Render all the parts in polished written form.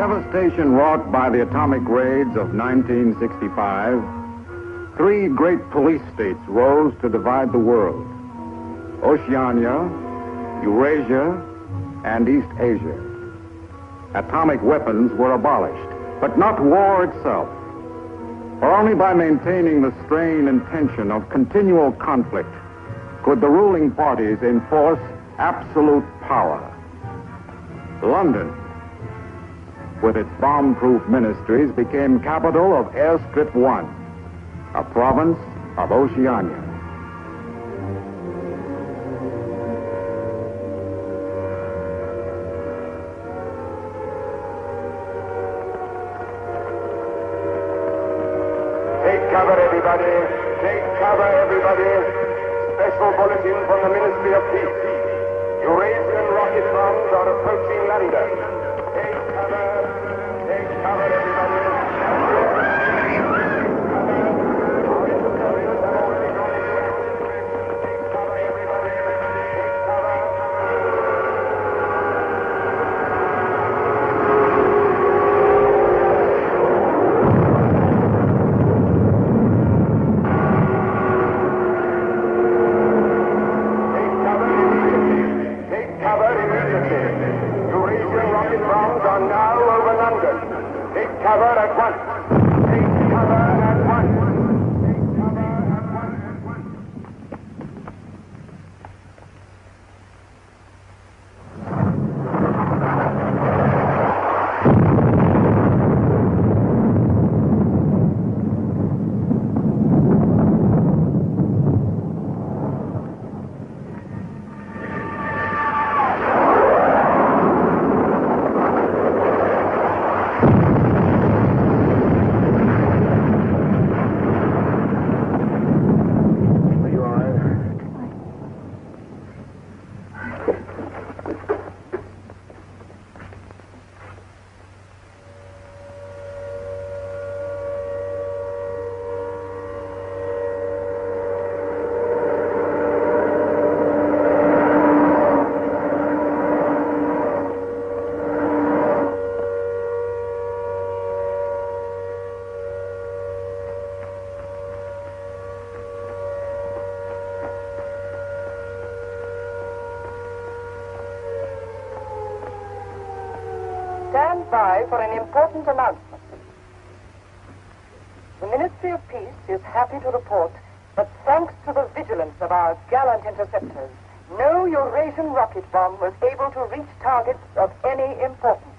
devastation wrought by the atomic raids of 1965, three great police states rose to divide the world: Oceania, Eurasia, and East Asia. Atomic weapons were abolished, but not war itself. For only by maintaining the strain and tension of continual conflict could the ruling parties enforce absolute power. London, with its bomb-proof ministries, became capital of Airstrip 1, a province of Oceania. Take cover, everybody. Take cover, everybody. Special bulletin from the Ministry of Peace. Eurasian rocket bombs are approaching London. Take cover. Take cover, everybody. Stand by for an important announcement. The Ministry of Peace is happy to report that thanks to the vigilance of our gallant interceptors, no Eurasian rocket bomb was able to reach targets of any importance.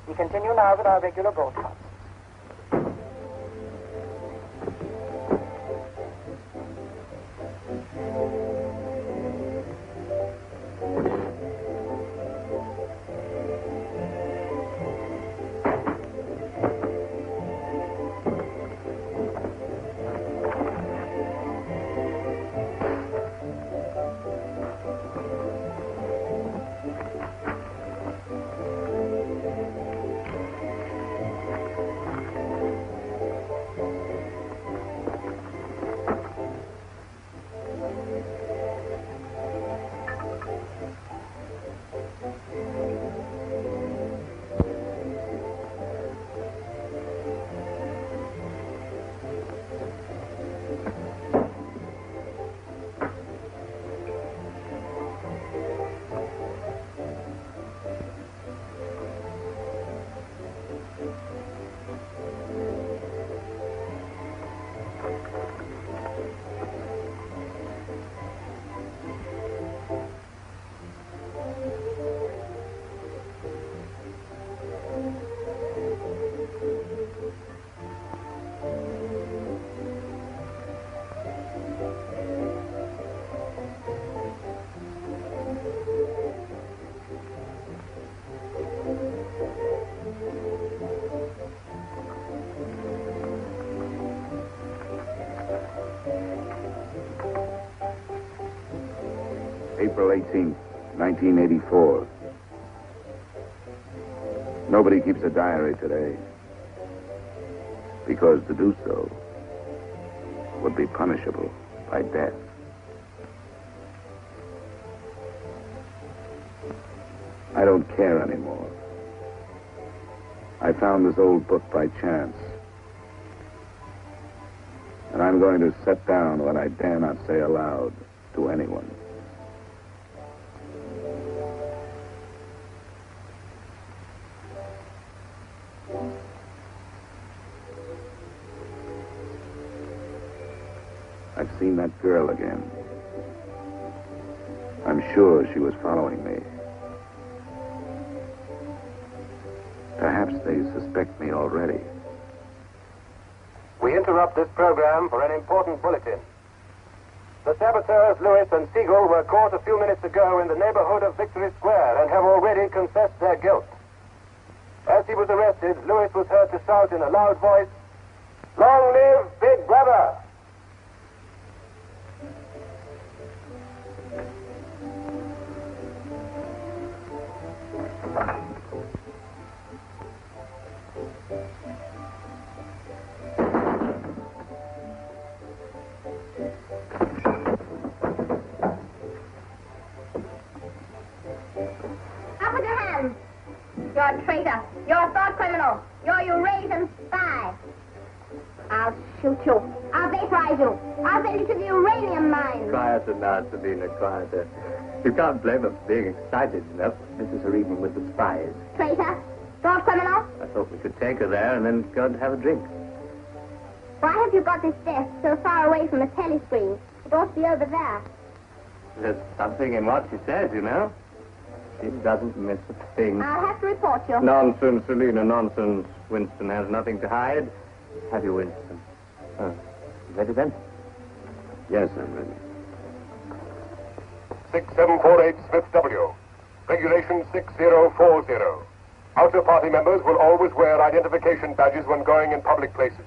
We continue now with our regular broadcast. April 18th, 1984. Nobody keeps a diary today, because to do so would be punishable by death. I don't care anymore. I found this old book by chance. And I'm going to set down what I dare not say aloud to anyone. I've seen that girl again. I'm sure she was following me. Perhaps they suspect me already. We interrupt this program for an important bulletin. The saboteurs Lewis and Siegel were caught a few minutes ago in the neighborhood of Victory Square and have already confessed their guilt. As he was arrested, Lewis was heard to shout in a loud voice, "Long live Big Brother!" You're a traitor. You're a thought criminal. You're a Eurasian spy. I'll shoot you. I'll vaporize you. I'll send you to the uranium mine. Quieter now, Sabina, quieter. You can't blame her for being excited enough. This is her evening with the spies. Traitor. Thought criminal. I thought we could take her there and then go and have a drink. Why have you got this desk so far away from the telescreen? It ought to be over there. There's something in what she says, you know. She doesn't miss a thing. I'll have to report you. Nonsense, Selina, nonsense. Winston has nothing to hide. Have you, Winston? Oh, ready then? Yes, I'm ready. 6748 Smith W. Regulation 6040. Outer party members will always wear identification badges when going in public places.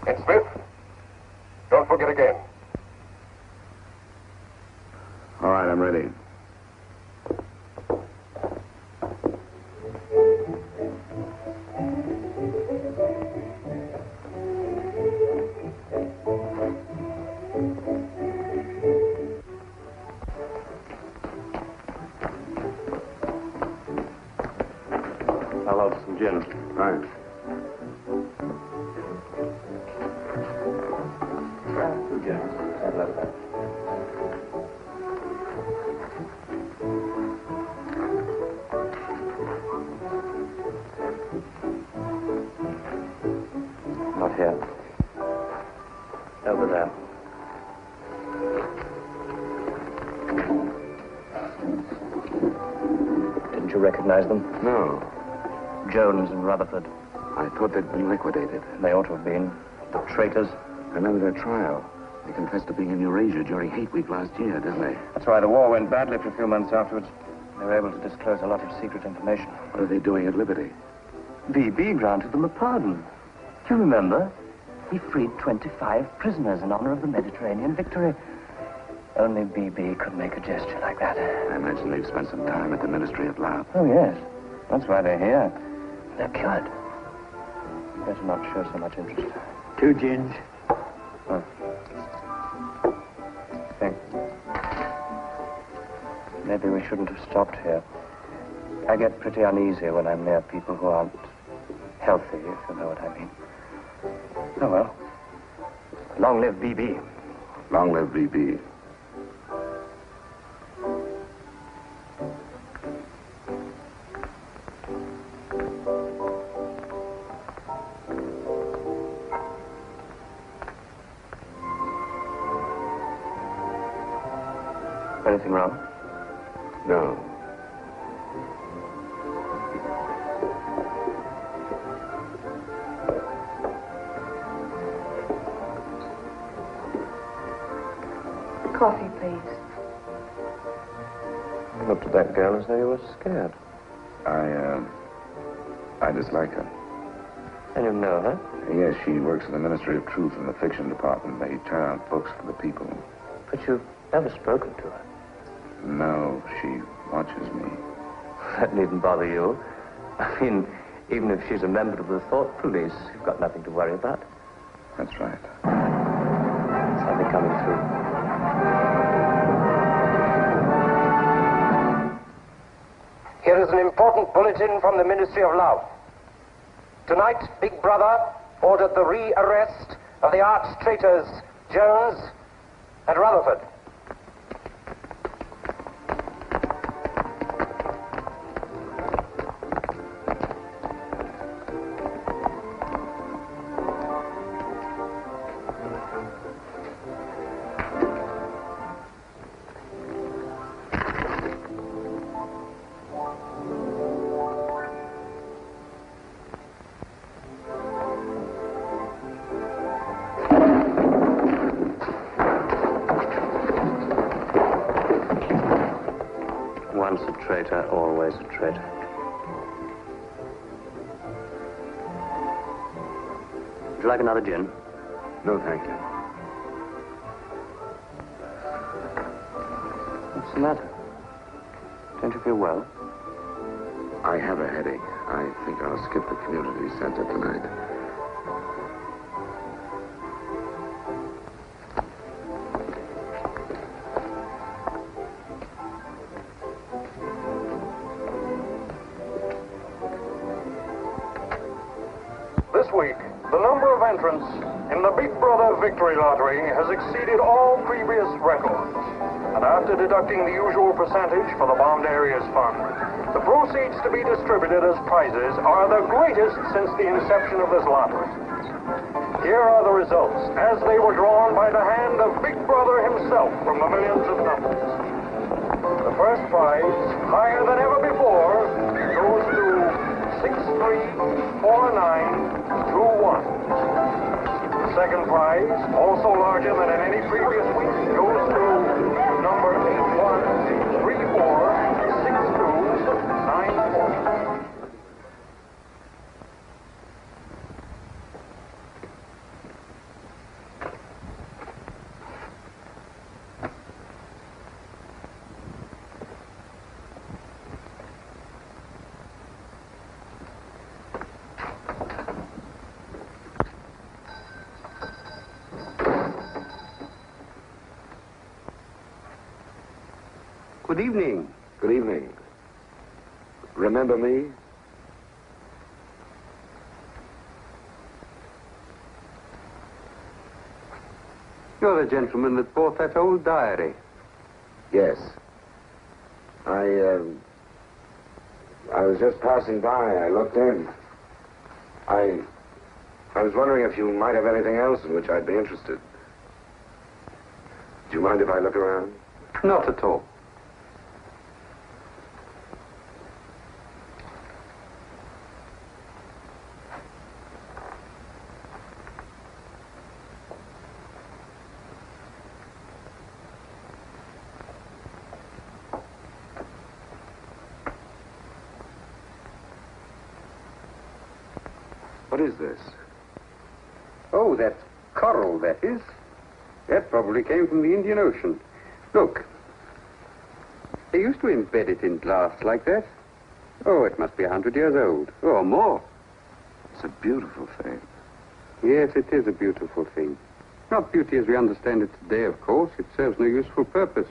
And Smith, don't forget again. All right, I'm ready. I'll order some gin. Fine. Not here. Over there. Didn't you recognize them? No, Jones and Rutherford. I thought they'd been liquidated. They ought to have been. The traitors. I remember their trial. They confessed to being in Eurasia during Hate Week last year, didn't they? That's why the war went badly for a few months afterwards. They were able to disclose a lot of secret information. What are they doing at Liberty? BB granted them a pardon. Do you remember? He freed 25 prisoners in honor of the Mediterranean victory. Only BB could make a gesture like that. I imagine they've spent some time at the Ministry of Love. Oh, yes. That's why they're here. They're cured. Better not show so much interest. 2 gins. Oh. Thanks. Maybe we shouldn't have stopped here. I get pretty uneasy when I'm near people who aren't healthy, if you know what I mean. Oh, well. Long live BB. Long live BB. Anything wrong? No. Coffee, please. You looked at that girl as though you were scared. I dislike her. And you know her? Yes, she works in the Ministry of Truth in the fiction department. They turn out books for the people. But you've never spoken to her. No, she watches me. That needn't bother you. I mean, even if she's a member of the thought police, you've got nothing to worry about. That's right. Something coming through. Here is an important bulletin from the Ministry of Love. Tonight, Big Brother ordered the re-arrest of the arch traitors Jones and Rutherford. Once a traitor, always a traitor. Would you like another gin? No, thank you. What's the matter? Don't you feel well? I have a headache. I think I'll skip the community center tonight. This week, the number of entrants in the Big Brother Victory Lottery has exceeded all previous records. And after deducting the usual percentage for the Bombed Areas Fund, the proceeds to be distributed as prizes are the greatest since the inception of this lottery. Here are the results, as they were drawn by the hand of Big Brother himself from the millions of numbers. The first prize, higher than ever before, goes to 634921. The second prize, also larger than in any previous week, goes to number 81346294. Good evening. Good evening. Remember me? You're the gentleman that bought that old diary. Yes. I was just passing by. I looked in. I was wondering if you might have anything else in which I'd be interested. Do you mind if I look around? Not at all. What is this? Oh, that's coral, that is. That probably came from the Indian Ocean. Look. They used to embed it in glass like that. Oh, it must be 100 years old, or more. It's a beautiful thing. Yes, it is a beautiful thing. Not beauty as we understand it today, of course. It serves no useful purpose.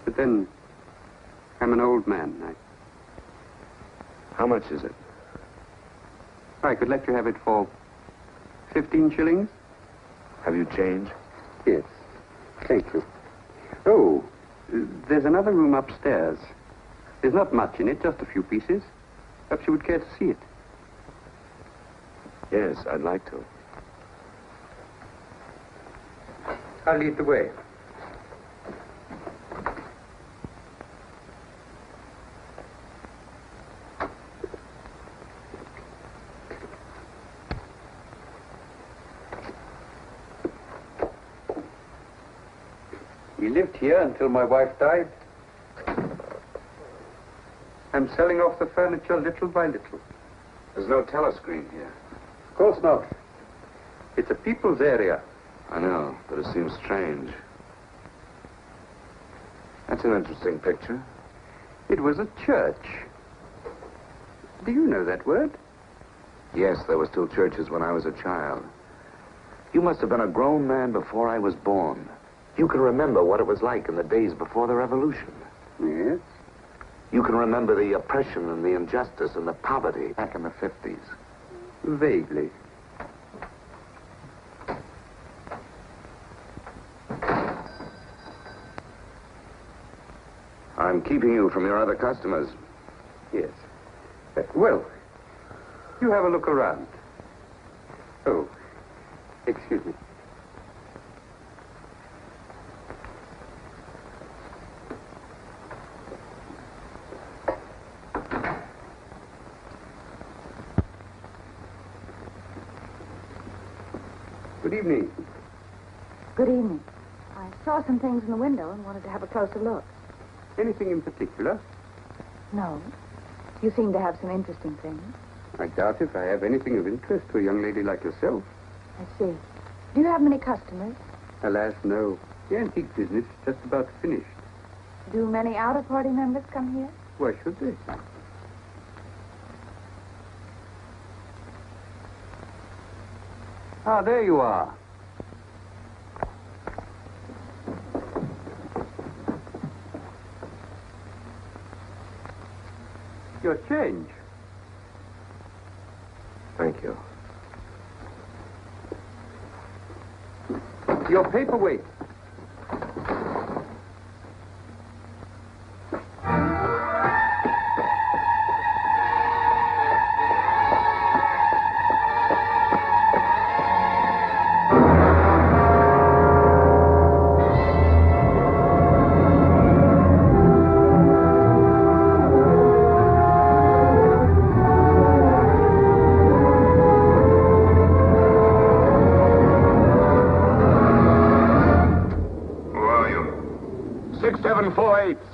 But then, I'm an old man. How much is it? I could let you have it for 15 shillings. Have you change? Yes. Thank you. Oh, there's another room upstairs. There's not much in it, just a few pieces. Perhaps you would care to see it. Yes, I'd like to. I'll lead the way. He lived here until my wife died. I'm selling off the furniture little by little. There's no telescreen here. Of course not. It's a people's area. I know, but it seems strange. That's an interesting picture. It was a church. Do you know that word? Yes, there were still churches when I was a child. You must have been a grown man before I was born. You can remember what it was like in the days before the revolution. Yes? You can remember the oppression and the injustice and the poverty back in the 50s. Vaguely. I'm keeping you from your other customers. Yes. Well, you have a look around. Oh, excuse me. Good evening. Good evening. I saw some things in the window and wanted to have a closer look. Anything in particular? No. You seem to have some interesting things. I doubt if I have anything of interest to a young lady like yourself. I see. Do you have many customers? Alas, no. The antique business is just about finished. Do many outer-party members come here? Why should they? Ah, there you are. Your change. Thank you. Your paperweight.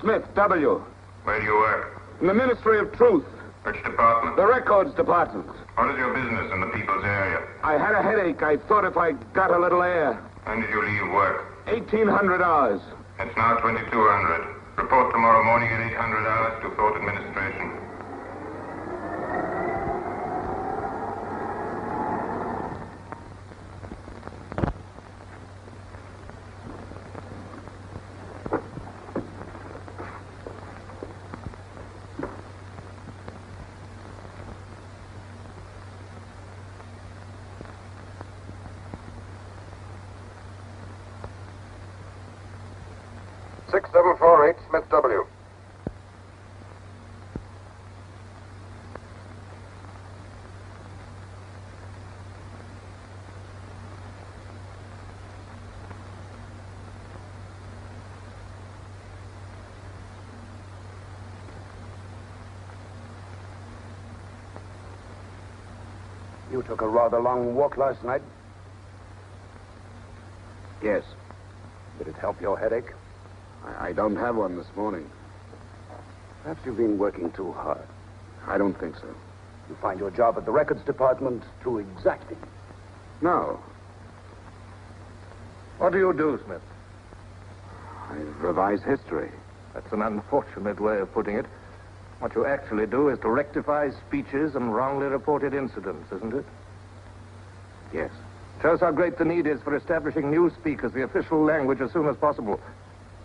Smith, W. Where do you work? In the Ministry of Truth. Which department? The Records Department. What is your business in the people's area? I had a headache. I thought if I got a little air. When did you leave work? 1,800 hours. It's now 2,200. Report tomorrow morning at 800 hours to Thought Administration. Smith W. You took a rather long walk last night. Yes. Did it help your headache? I don't have one this morning. Perhaps you've been working too hard. I don't think so. You find your job at the records department too exacting. No. What do you do, Smith? I revise history. That's an unfortunate way of putting it. What you actually do is to rectify speeches and wrongly reported incidents, isn't it? Yes. Shows how great the need is for establishing newspeak as the official language as soon as possible.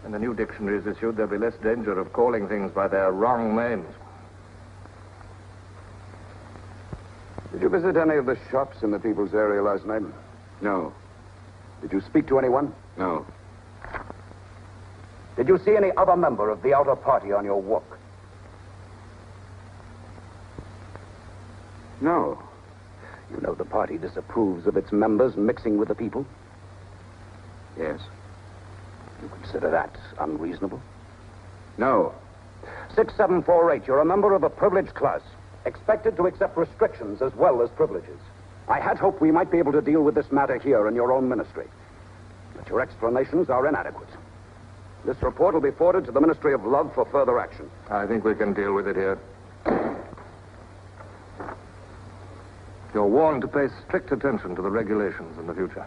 When the new dictionary is issued, there'll be less danger of calling things by their wrong names. Did you visit any of the shops in the people's area last night? No. Did you speak to anyone? No. Did you see any other member of the outer party on your walk? No. You know the party disapproves of its members mixing with the people? Yes. You consider that unreasonable? No. 6748, you're a member of a privileged class, expected to accept restrictions as well as privileges. I had hoped we might be able to deal with this matter here in your own ministry. But your explanations are inadequate. This report will be forwarded to the Ministry of Love for further action. I think we can deal with it here. You're warned to pay strict attention to the regulations in the future.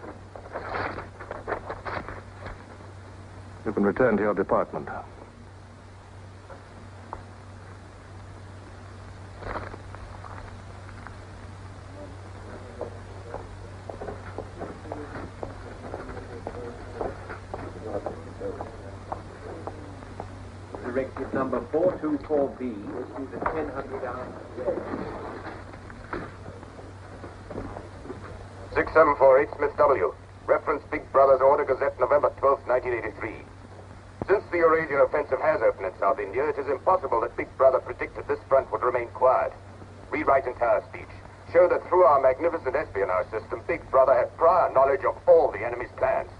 You can return to your department. Directive number 424B, issued at 1000 hours today. 6748 Smith W. Reference Big Brother's Order Gazette, November 12, 1983. Since the Eurasian offensive has opened in South India, it is impossible that Big Brother predicted this front would remain quiet. Rewrite entire speech. Show that through our magnificent espionage system, Big Brother had prior knowledge of all the enemy's plans.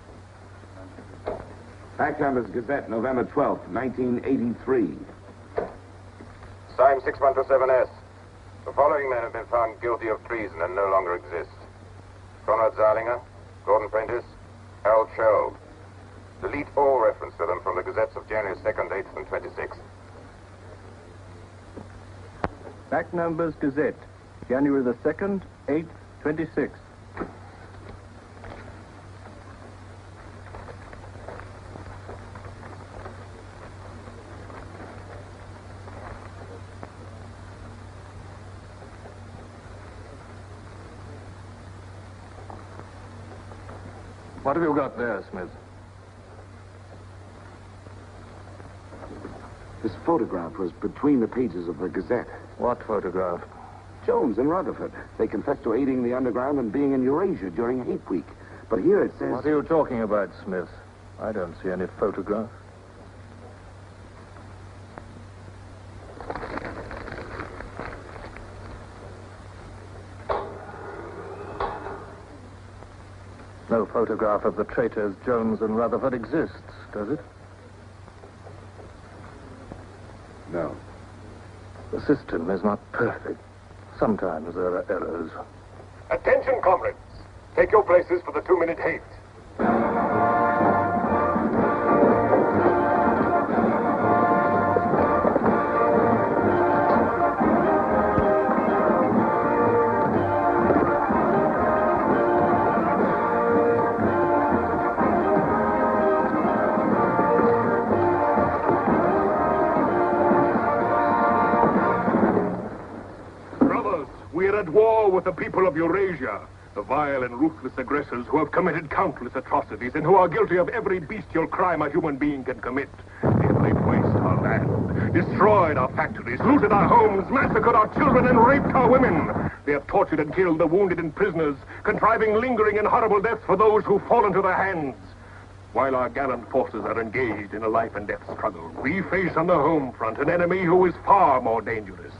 Fact Numbers Gazette, November 12th, 1983. Signed 6127S. The following men have been found guilty of treason and no longer exist. Conrad Zarlinger, Gordon Prentice, Harold Sherrill. Delete all reference to them from the gazettes of January 2nd, 8th, and 26th. Fact Numbers Gazette, January the 2nd, 8th, 26th. What have you got there, Smith? This photograph was between the pages of the Gazette. What photograph? Jones and Rutherford. They confessed to aiding the underground and being in Eurasia during hate week. But here it says... What are you talking about, Smith? I don't see any photograph. No photograph of the traitors Jones and Rutherford exists, does it? No. The system is not perfect. Sometimes there are errors. Attention, comrades. Take your places for the 2-minute hate. At war with the people of Eurasia, the vile and ruthless aggressors who have committed countless atrocities and who are guilty of every bestial crime a human being can commit. They have laid waste our land, destroyed our factories, looted our homes, massacred our children, and raped our women. They have tortured and killed the wounded and prisoners, contriving lingering and horrible deaths for those who fall into their hands. While our gallant forces are engaged in a life and death struggle, we face on the home front an enemy who is far more dangerous.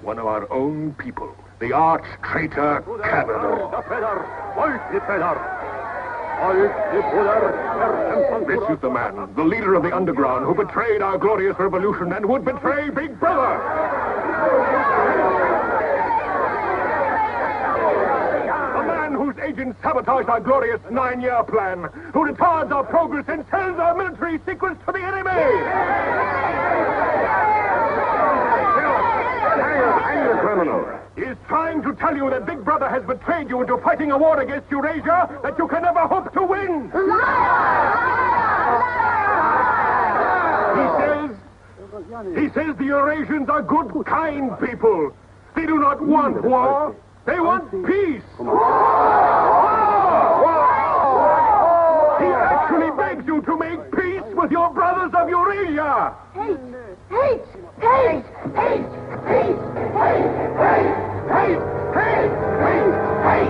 One of our own people. The arch-traitor Cavador. This is the man, the leader of the underground, who betrayed our glorious revolution and would betray Big Brother. The man whose agents sabotaged our glorious 9-year plan, who retards our progress and sells our military secrets to the enemy. Hang the criminal. Is trying to tell you that Big Brother has betrayed you into fighting a war against Eurasia that you can never hope to win. He says the Eurasians are good, kind people. They do not want war. They want peace. He actually begs you to make peace with your brothers of Eurasia. Hate! Hate! Hate! Hate! Hate! Hate! Hate! Hate! Hate! Hate!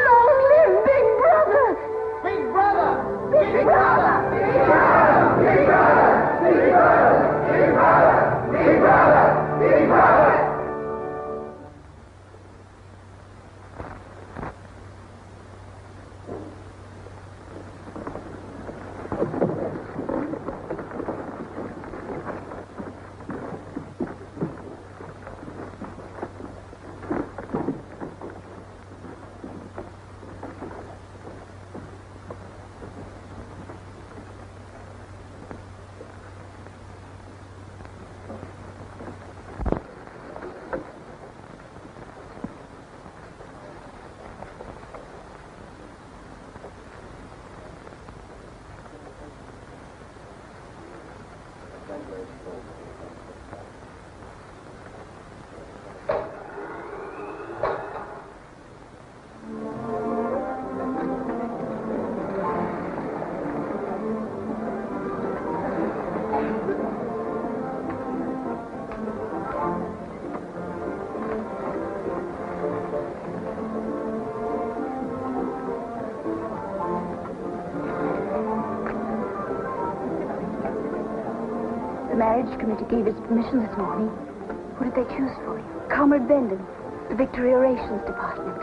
Long live Big Brother! Big Brother! Big Brother! The marriage committee gave us permission this morning. Who did they choose for you? Comrade Bendon, the Victory Orations Department.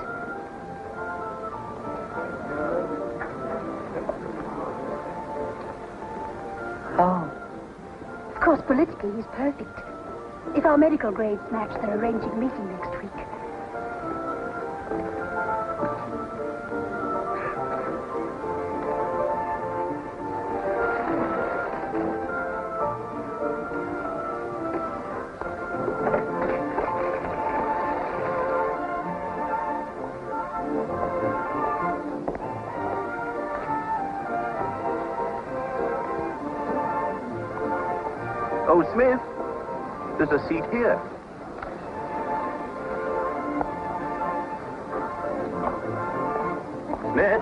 Oh. Of course, politically, he's perfect. If our medical grades match, they're arranging a meeting next week. Oh, Smith, there's a seat here. Smith,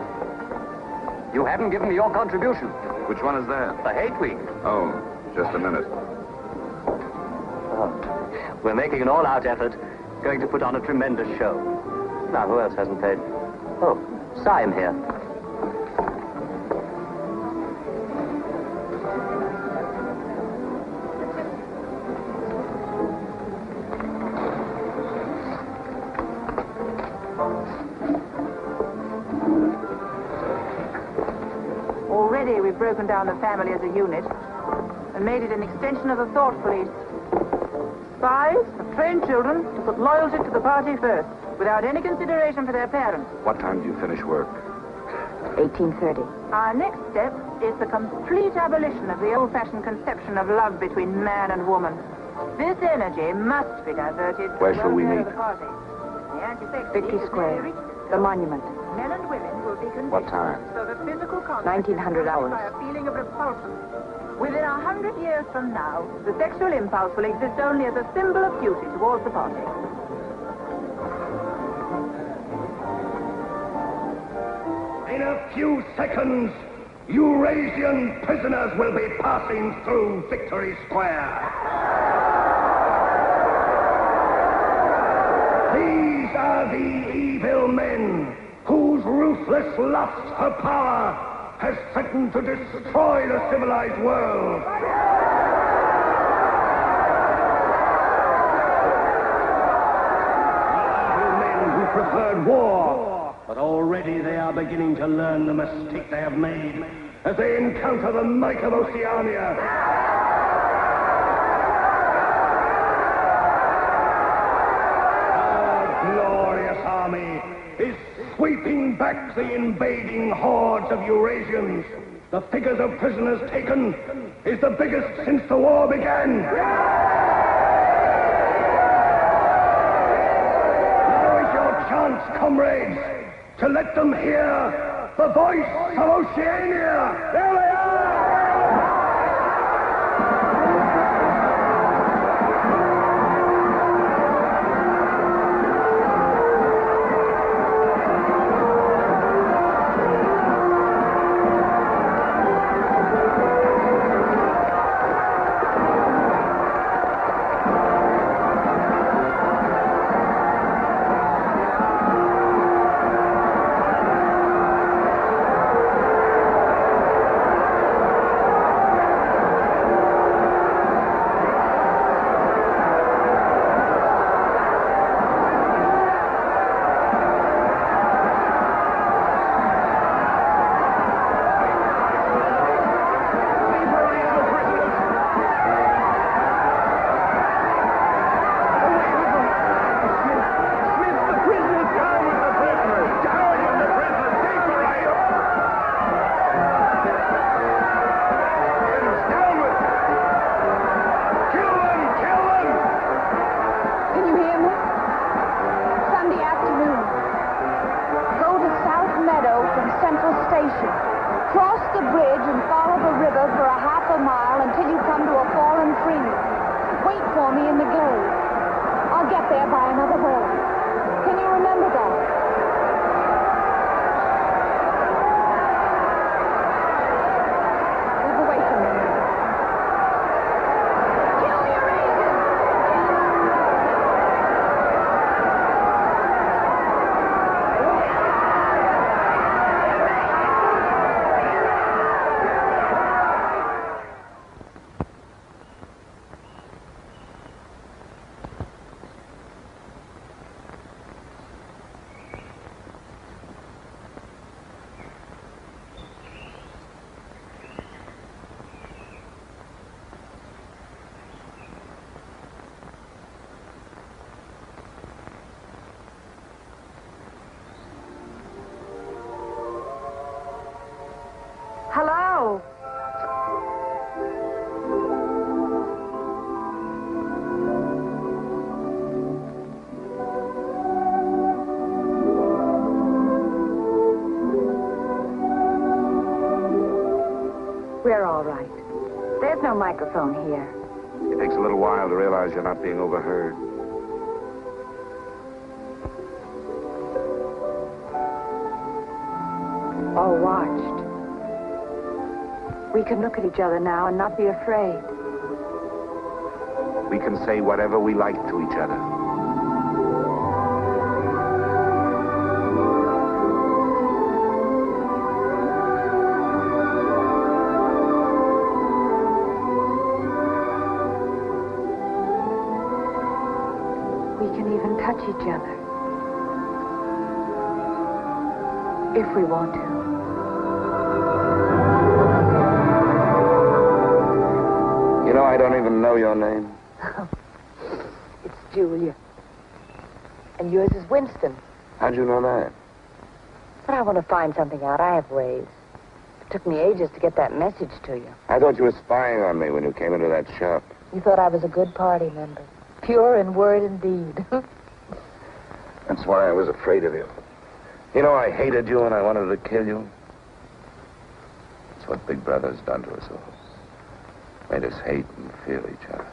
you haven't given me your contribution. Which one is that? The Hate Week. Oh, just a minute. Oh, we're making an all-out effort, going to put on a tremendous show. Now, who else hasn't paid? Oh, Syme here. Already we've broken down the family as a unit and made it an extension of the thought police. Spies have trained children to put loyalty to the party first, without any consideration for their parents. What time do you finish work? 1830. Our next step is the complete abolition of the old-fashioned conception of love between man and woman. This energy must be diverted. Where shall we meet? The party. The anti-sex Vicky league is Square, very rich. the monument. Men and women will be conditioned What time? so that physical contact 1900 is hours. by a feeling of repulsion. Within 100 years from now, the sexual impulse will exist only as a symbol of duty towards the party. In a few seconds, Eurasian prisoners will be passing through Victory Square. These are the evil men whose ruthless lust for power has threatened to destroy the civilized world. Evil men who preferred war, but already they are beginning to learn the mistake they have made as they encounter the might of Oceania. Army is sweeping back the invading hordes of Eurasians. The figures of prisoners taken is the biggest since the war began. Now is your chance, comrades, to let them hear the voice of Oceania. There they are! bridge and follow the river for a half a mile until you come to a fallen tree. Wait for me in the gate. I'll get there by another boat. Can you remember that? Move away from me. Kill your agent! Hello? We're all right. There's no microphone here. It takes a little while to realize you're not being overheard. Or watched. We can look at each other now and not be afraid. We can say whatever we like to each other. We can even touch each other. If we want to. You know, I don't even know your name. It's Julia. And yours is Winston. How'd you know that? But I want to find something out. I have ways. It took me ages to get that message to you. I thought you were spying on me when you came into that shop. You thought I was a good party member. Pure in word and deed. That's why I was afraid of you. You know, I hated you and I wanted to kill you. That's what Big Brother's done to us all. Made us hate and fear each other.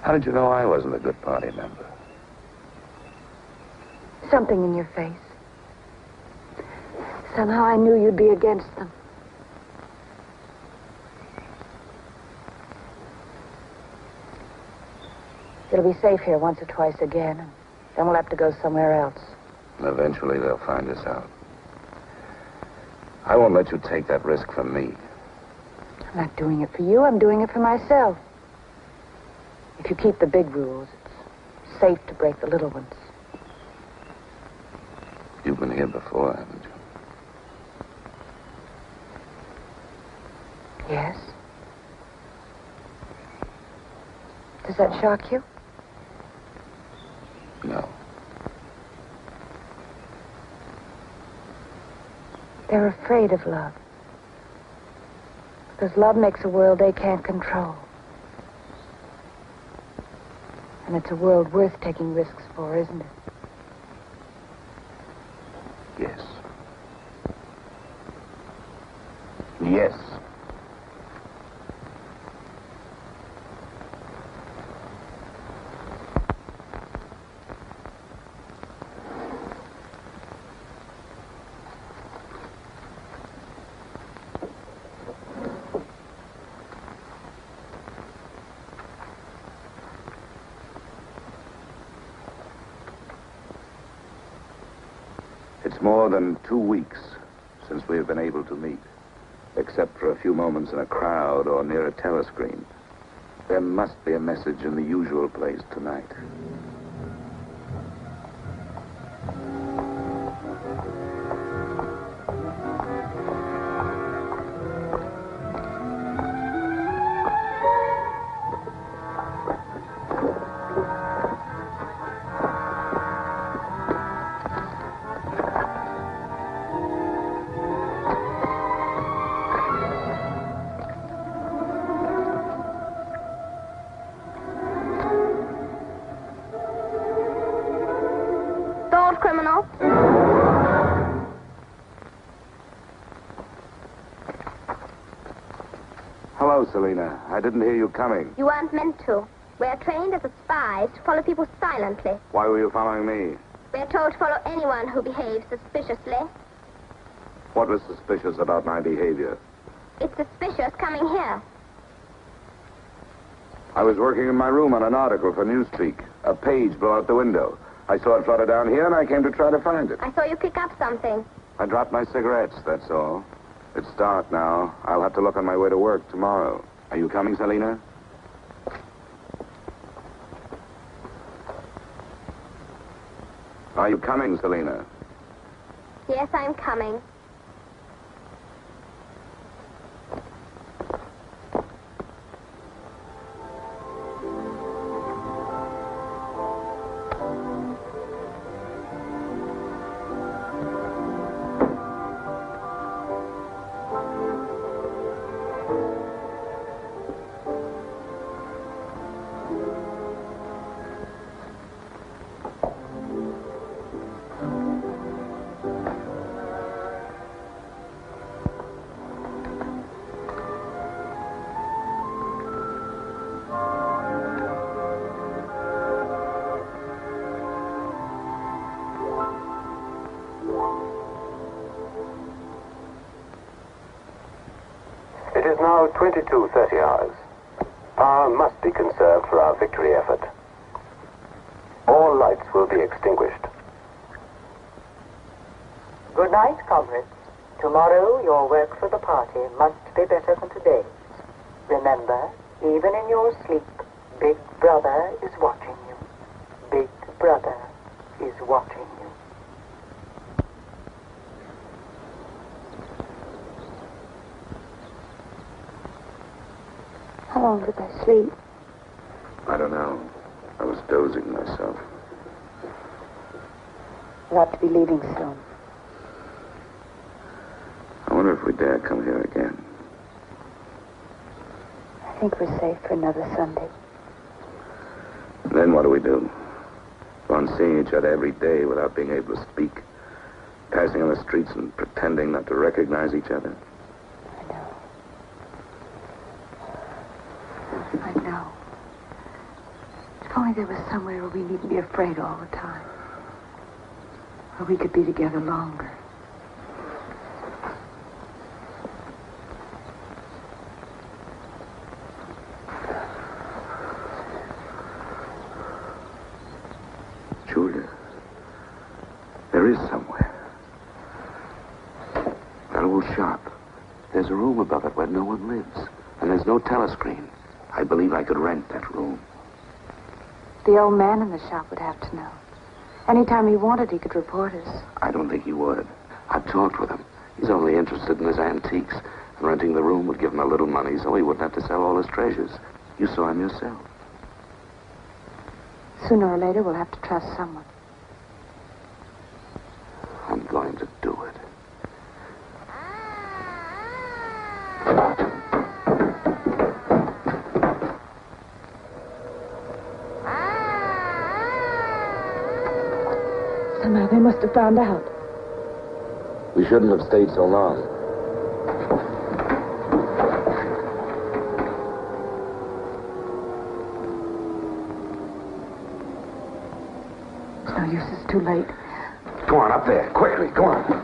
How did you know I wasn't a good party member? Something in your face. Somehow I knew you'd be against them. It'll be safe here once or twice again, and then we'll have to go somewhere else. And eventually they'll find us out. I won't let you take that risk from me. I'm not doing it for you. I'm doing it for myself. If you keep the big rules, it's safe to break the little ones. You've been here before, haven't you? Yes. Does that shock you? No. They're afraid of love. Because love makes a world they can't control. And it's a world worth taking risks for, isn't it? Yes. Yes. It's more than 2 weeks since we have been able to meet, except for a few moments in a crowd or near a telescreen. There must be a message in the usual place tonight. Hello, Selina. I didn't hear you coming. You weren't meant to. We're trained as spies to follow people silently. Why were you following me? We're told to follow anyone who behaves suspiciously. What was suspicious about my behavior? It's suspicious coming here. I was working in my room on an article for Newspeak. A page blew out the window. I saw it flutter down here, and I came to try to find it. I saw you pick up something. I dropped my cigarettes, that's all. It's dark now. I'll have to look on my way to work tomorrow. Are you coming, Selina? Are you coming, Selina? Yes, I'm coming. It is now 22:30 hours. Power must be conserved for our victory effort. All lights will be extinguished. Good night, comrades. Tomorrow, your work for the party must be better than today's. Remember, even in your sleep, Big Brother is watching you. Big Brother is watching you. How long did I sleep? I don't know. I was dozing myself. You ought to be leaving soon. I wonder if we dare come here again. I think we're safe for another Sunday. Then what do we do? Go on seeing each other every day without being able to speak. Passing on the streets and pretending not to recognize each other. I know. If only there was somewhere where we needn't be afraid all the time. Where we could be together longer. Julia, there is somewhere. That old shop. There's a room above it where no one lives. And there's no telescreen. I believe I could rent that room. The old man in the shop would have to know. Anytime he wanted, he could report us. I don't think he would. I've talked with him. He's only interested in his antiques. And renting the room would give him a little money so he wouldn't have to sell all his treasures. You saw him yourself. Sooner or later, we'll have to trust someone. I'm going to do it. Somehow they must have found out. We shouldn't have stayed so long. It's no use, it's too late. Go on, up there. Quickly, go on.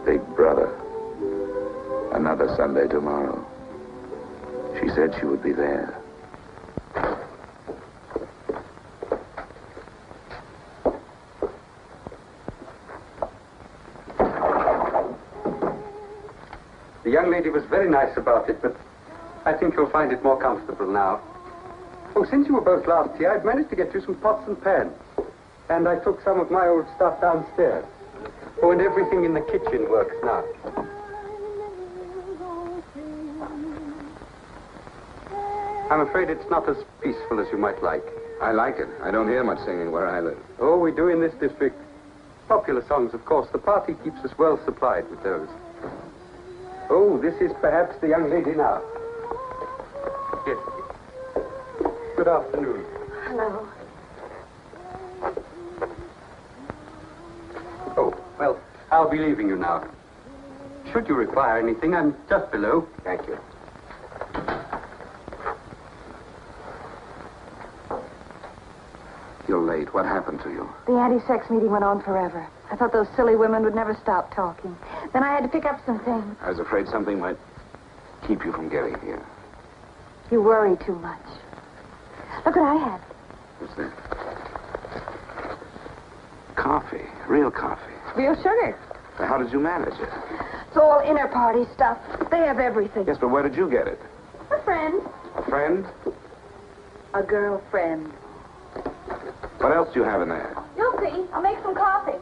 Big Brother. Another Sunday tomorrow. She said she would be there. The young lady was very nice about it, but I think you'll find it more comfortable now. Oh, since you were both last here, I've managed to get you some pots and pans. And I took some of my old stuff downstairs. Oh, and everything in the kitchen works now. I'm afraid it's not as peaceful as you might like. I like it. I don't hear much singing where I live. Oh, we do in this district. Popular songs, of course. The party keeps us well supplied with those. Oh, this is perhaps the young lady now. Yes. Good afternoon. Hello. Oh, well, I'll be leaving you now. Should you require anything, I'm just below. Thank you. You're late. What happened to you? The anti-sex meeting went on forever. I thought those silly women would never stop talking. Then I had to pick up some things. I was afraid something might keep you from getting here. You worry too much. Look what I had. What's that? Coffee. Real coffee. Real sugar. How did you manage it? It's all inner party stuff. They have everything. Yes, but where did you get it? A friend. A friend? A girlfriend. What else do you have in there? You'll see. I'll make some coffee.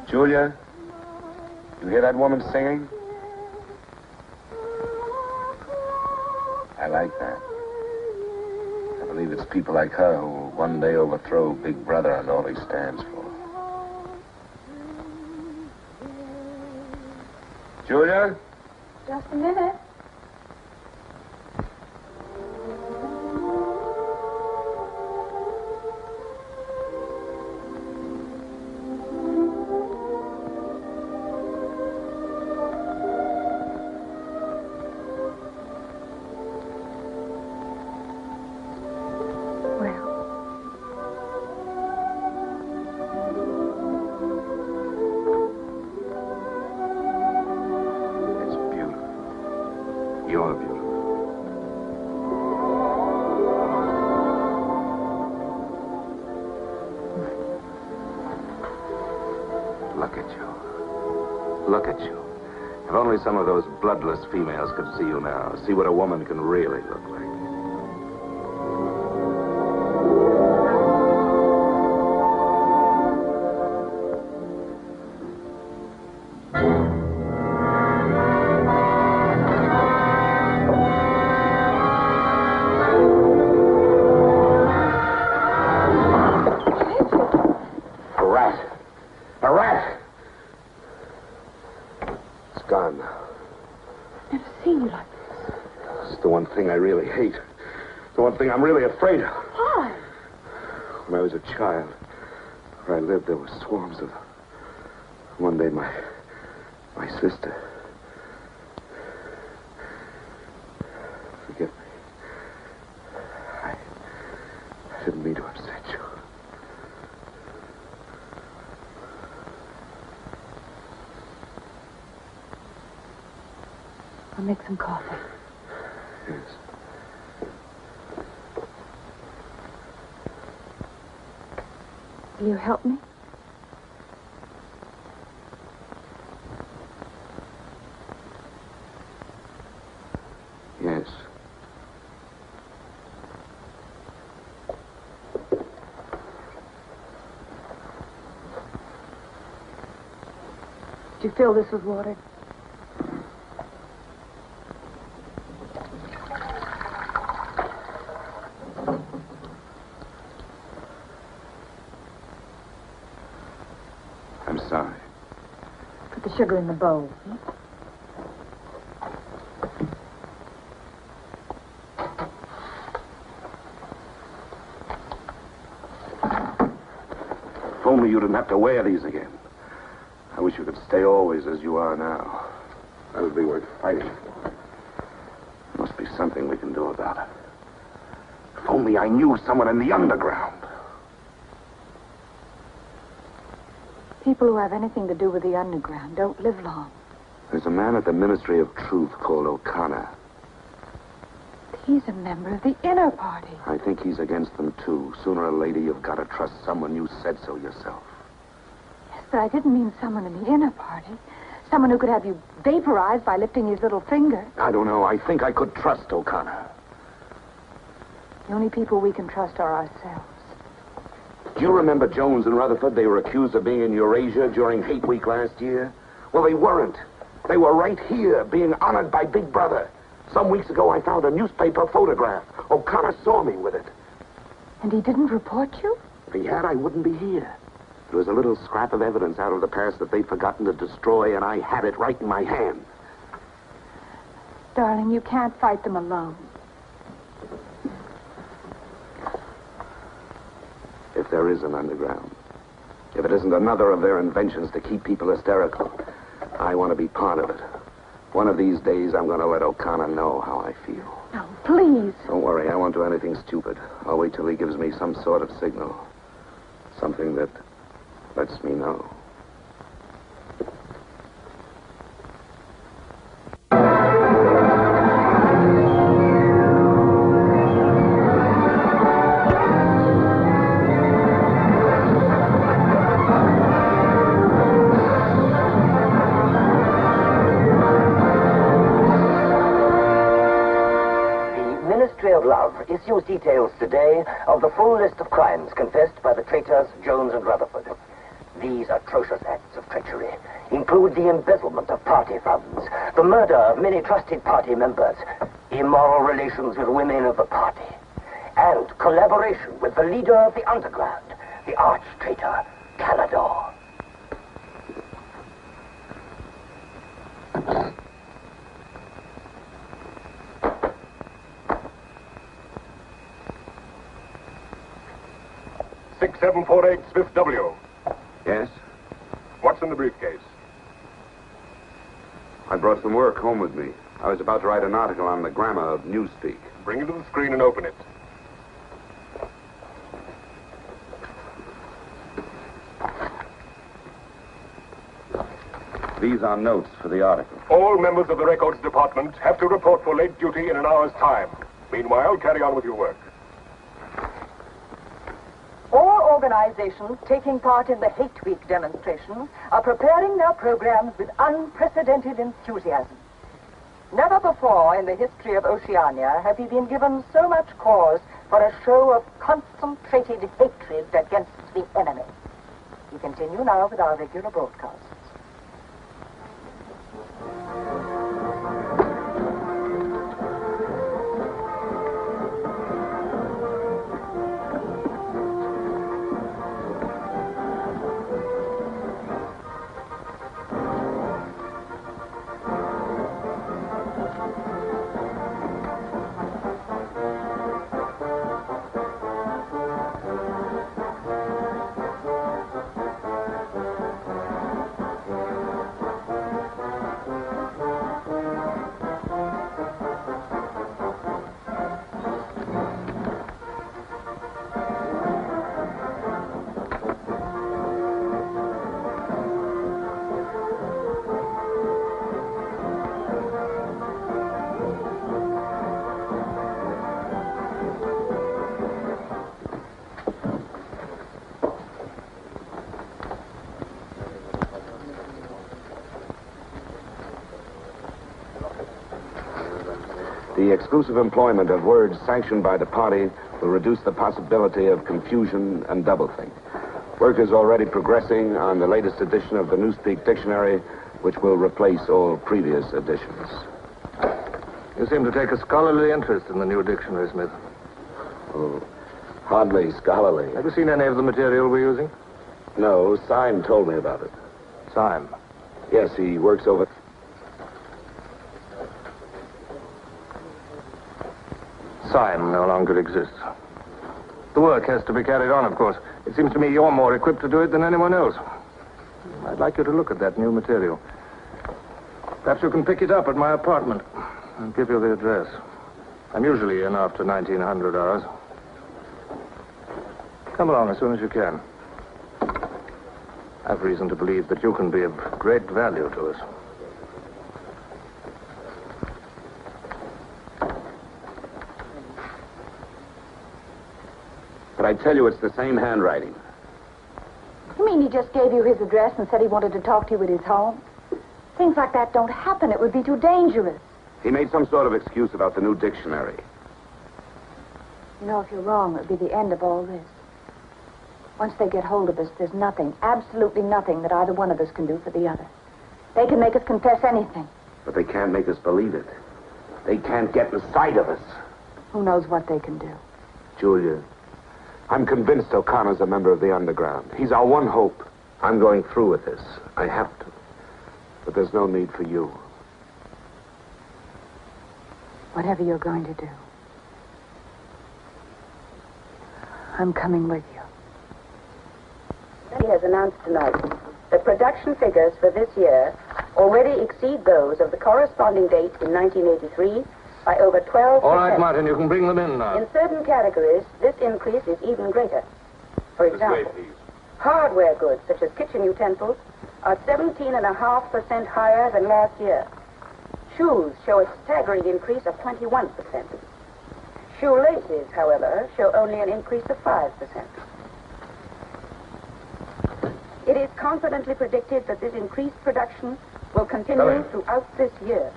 Julia, you hear that woman singing? I like that. I believe it's people like her who will one day overthrow Big Brother and all he stands for. Julia? Just a minute. You're beautiful. Look at you. Look at you. If only some of those bloodless females could see you now, see what a woman can really look like. I really hate. The one thing I'm really afraid of. Why? When I was a child, where I lived, there were swarms of them. One day, my sister. Forgive me. I didn't mean to upset you. I'll make some coffee. Yes. Will you help me? Yes. Did you fill this with water? sigh. Put the sugar in the bowl. If only you didn't have to wear these again. I wish you could stay always as you are now. That would be worth fighting for. Must be something we can do about it. If only I knew someone in the underground. People who have anything to do with the underground don't live long. There's a man at the Ministry of Truth called O'Connor. He's a member of the inner party. I think he's against them, too. Sooner or later, you've got to trust someone. You said so yourself. Yes, but I didn't mean someone in the inner party. Someone who could have you vaporized by lifting his little finger. I don't know. I think I could trust O'Connor. The only people we can trust are ourselves. Do you remember Jones and Rutherford? They were accused of being in Eurasia during Hate Week last year. Well, they weren't. They were right here, being honored by Big Brother. Some weeks ago, I found a newspaper photograph. O'Connor saw me with it. And he didn't report you? If he had, I wouldn't be here. There was a little scrap of evidence out of the past that they'd forgotten to destroy, and I had it right in my hand. Darling, you can't fight them alone. If there is an underground, if it isn't another of their inventions to keep people hysterical, I want to be part of it. One of these days, I'm going to let O'Connor know how I feel. No, please. Don't worry, I won't do anything stupid. I'll wait till he gives me some sort of signal. Something that lets me know. Issues details today of the full list of crimes confessed by the traitors Jones and Rutherford. These atrocious acts of treachery include the embezzlement of party funds, the murder of many trusted party members, immoral relations with women of the party, and collaboration with the leader of the underground, the arch-traitor, Canador. .748 Smith W. Yes? What's in the briefcase? I brought some work home with me. I was about to write an article on the grammar of newspeak. Bring it to the screen and open it. These are notes for the article. All members of the records department have to report for late duty in an hour's time. Meanwhile, carry on with your work. All organizations taking part in the Hate Week demonstration are preparing their programs with unprecedented enthusiasm. Never before in the history of Oceania have we been given so much cause for a show of concentrated hatred against the enemy. We continue now with our regular broadcasts. The exclusive employment of words sanctioned by the party will reduce the possibility of confusion and doublethink. Work is already progressing on the latest edition of the Newspeak Dictionary, which will replace all previous editions. You seem to take a scholarly interest in the new dictionary, Smith. Oh, hardly scholarly. Have you seen any of the material we're using? No, Syme told me about it. Syme. Yes, he works over... Syme no longer exists. The work has to be carried on, of course. It seems to me you're more equipped to do it than anyone else. I'd like you to look at that new material. Perhaps you can pick it up at my apartment. I'll give you the address. I'm usually in after 1900 hours. Come along as soon as you can. I have reason to believe that you can be of great value to us. But I tell you, it's the same handwriting. You mean he just gave you his address and said he wanted to talk to you at his home? Things like that don't happen. It would be too dangerous. He made some sort of excuse about the new dictionary. You know, if you're wrong, it would be the end of all this. Once they get hold of us, there's nothing, absolutely nothing that either one of us can do for the other. They can make us confess anything. But they can't make us believe it. They can't get inside of us. Who knows what they can do? Julia, I'm convinced O'Connor's a member of the underground. He's our one hope. I'm going through with this. I have to. But there's no need for you. Whatever you're going to do, I'm coming with you. He has announced tonight that production figures for this year already exceed those of the corresponding date in 1983 by over 12%. All right, Martin, you can bring them in now. In certain categories, this increase is even greater. For example, hardware goods such as kitchen utensils are 17.5% higher than last year. Shoes show a staggering increase of 21%. Shoelaces, however, show only an increase of 5%. It is confidently predicted that this increased production will continue throughout this year.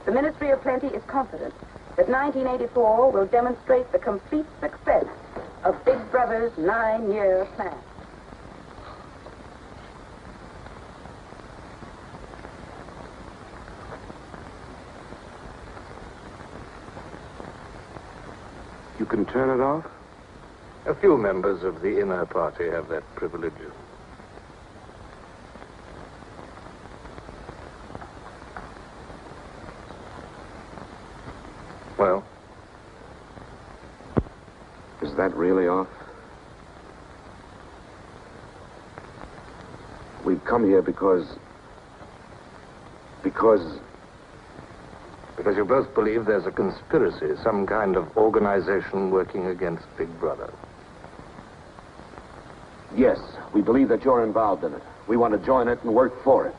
The Ministry of Plenty is confident that 1984 will demonstrate the complete success of Big Brother's 9-year plan. You can turn it off? A few members of the inner party have that privilege. Well? Is that really off? We've come here because you both believe there's a conspiracy, some kind of organization working against Big Brother. Yes, we believe that you're involved in it. We want to join it and work for it.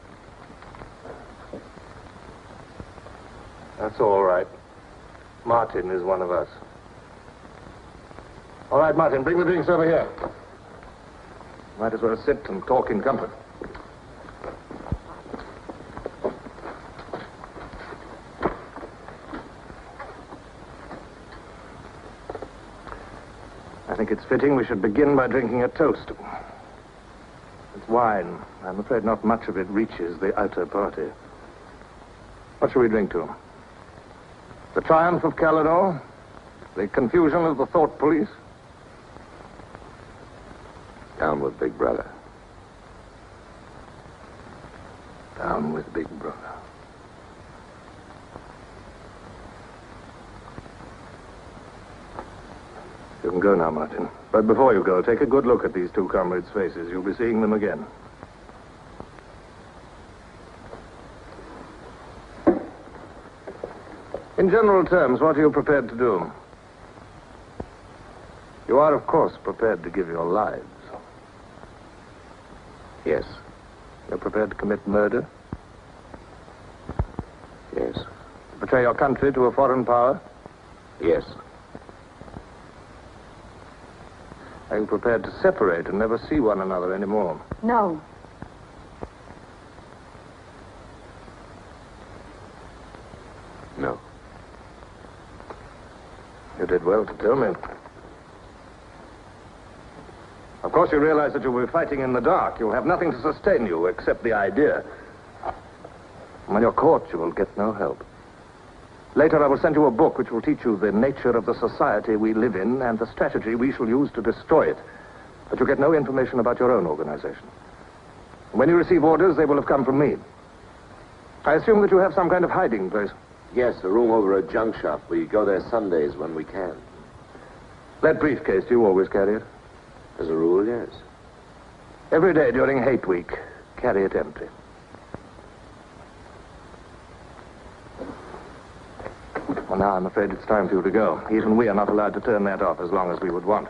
That's all right. Martin is one of us. All right, Martin, bring the drinks over here. Might as well sit and talk in comfort. I think it's fitting we should begin by drinking a toast. It's wine. I'm afraid not much of it reaches the outer party. What shall we drink to? The triumph of Calidor? The confusion of the thought police? Down with Big Brother. Down with Big Brother. You can go now, Martin. But before you go, take a good look at these two comrades' faces. You'll be seeing them again. In general terms, what are you prepared to do? You are, of course, prepared to give your lives. Yes. You're prepared to commit murder? Yes. Betray your country to a foreign power? Yes. Are you prepared to separate and never see one another anymore? No. No. You did well to tell me. Of course, you realize that you'll be fighting in the dark. You'll have nothing to sustain you except the idea. When you're caught, you will get no help. Later, I will send you a book which will teach you the nature of the society we live in and the strategy we shall use to destroy it. But you get no information about your own organization. When you receive orders, they will have come from me. I assume that you have some kind of hiding place. Yes, a room over a junk shop. We go there Sundays when we can. That briefcase, do you always carry it? As a rule, yes. Every day during Hate Week, carry it empty. Well, now I'm afraid it's time for you to go. Even we are not allowed to turn that off as long as we would want.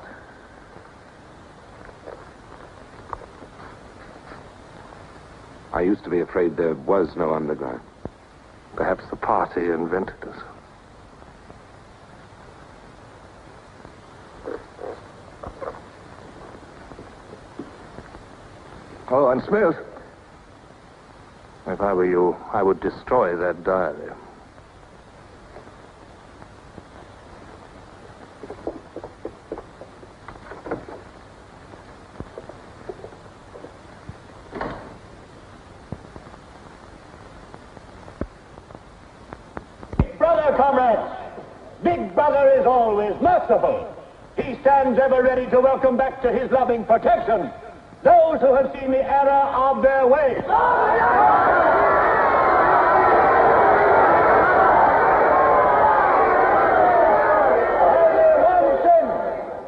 I used to be afraid there was no underground. Perhaps the party invented us. Oh, and Smith, if I were you, I would destroy that diary. Brother, comrades, Big Brother is always merciful. He stands ever ready to welcome back to his loving protection those who have seen the error of their ways. Only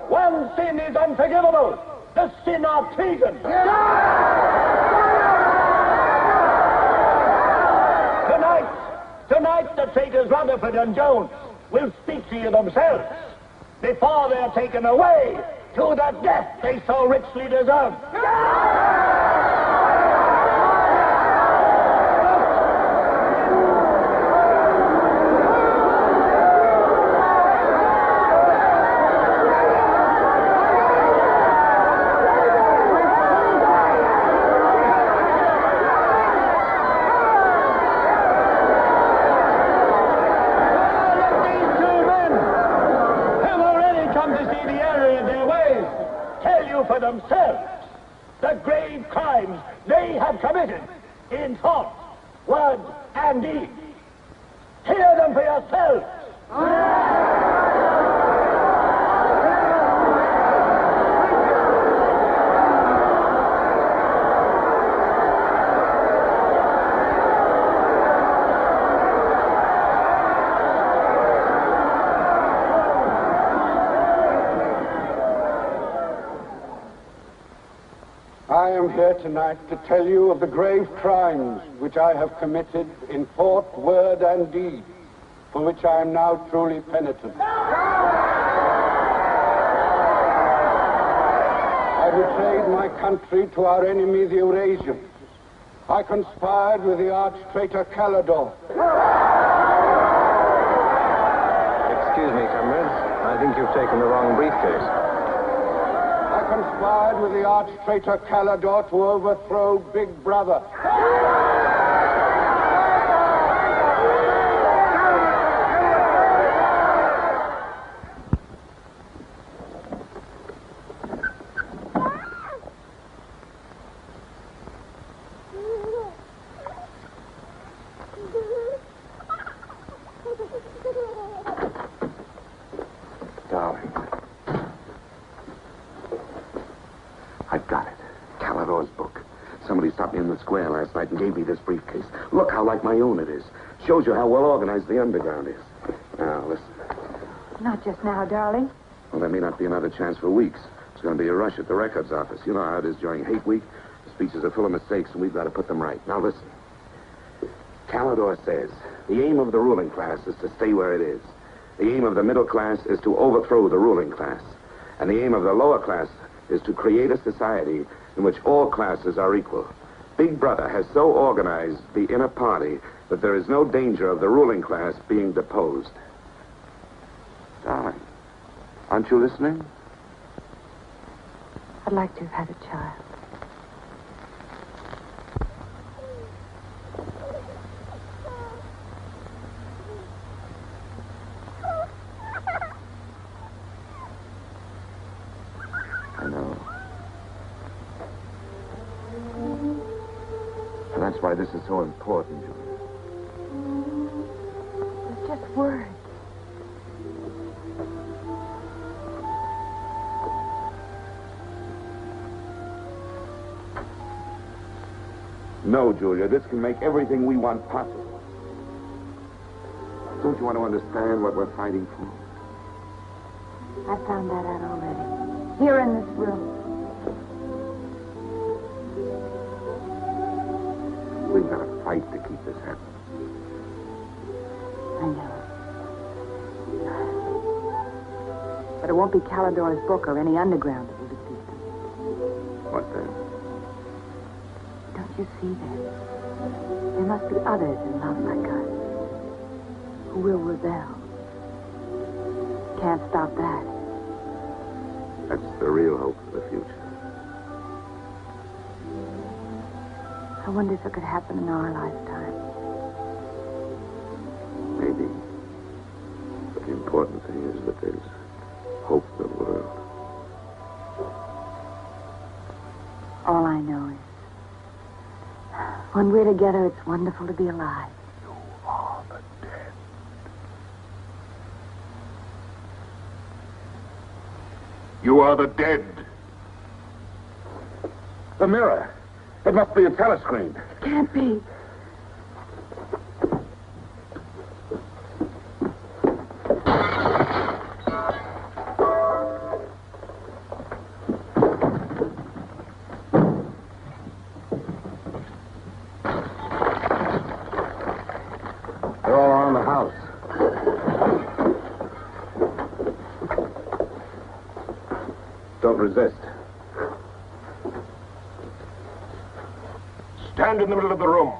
one sin is unforgivable, the sin of treason. Tonight, the traitors Rutherford and Jones will speak to you themselves before they're taken away to the death they so richly deserve. For themselves the grave crimes they have committed in thought, word, and deed. Hear them for yourselves. I am here tonight to tell you of the grave crimes which I have committed in thought, word, and deed, for which I am now truly penitent. I betrayed my country to our enemy, the Eurasians. I conspired with the arch-traitor Calidor. Excuse me, comrades. I think you've taken the wrong briefcase. I conspired with the arch-traitor Calidor to overthrow Big Brother. Darling. I've got it. Calidor's book. Somebody stopped me in the square last night and gave me this briefcase. Look how like my own it is. Shows you how well organized the underground is. Now, listen. Not just now, darling. Well, there may not be another chance for weeks. There's going to be a rush at the records office. You know how it is during Hate Week. The speeches are full of mistakes, and we've got to put them right. Now, listen. Calidor says the aim of the ruling class is to stay where it is. The aim of the middle class is to overthrow the ruling class. And the aim of the lower class is to create a society in which all classes are equal. Big Brother has so organized the inner party that there is no danger of the ruling class being deposed. Darling, aren't you listening? I'd like to have had a child. I know. And that's why this is so important, Julia. It's just words. No, Julia, this can make everything we want possible. Don't you want to understand what we're fighting for? I found that out already. Here in this room. We've got to fight to keep this happening. I know. But it won't be Calidor's book or any underground that will defeat them. What then? Don't you see then? There must be others in love like us who will rebel. Can't stop that. That's the real hope for the future. I wonder if it could happen in our lifetime. Maybe. But the important thing is that there's hope in the world. All I know is, when we're together, it's wonderful to be alive. You are the dead. You are the dead. The mirror. It must be a telescreen. Can't be. They're all around the house. Don't resist. Stand in the middle of the room.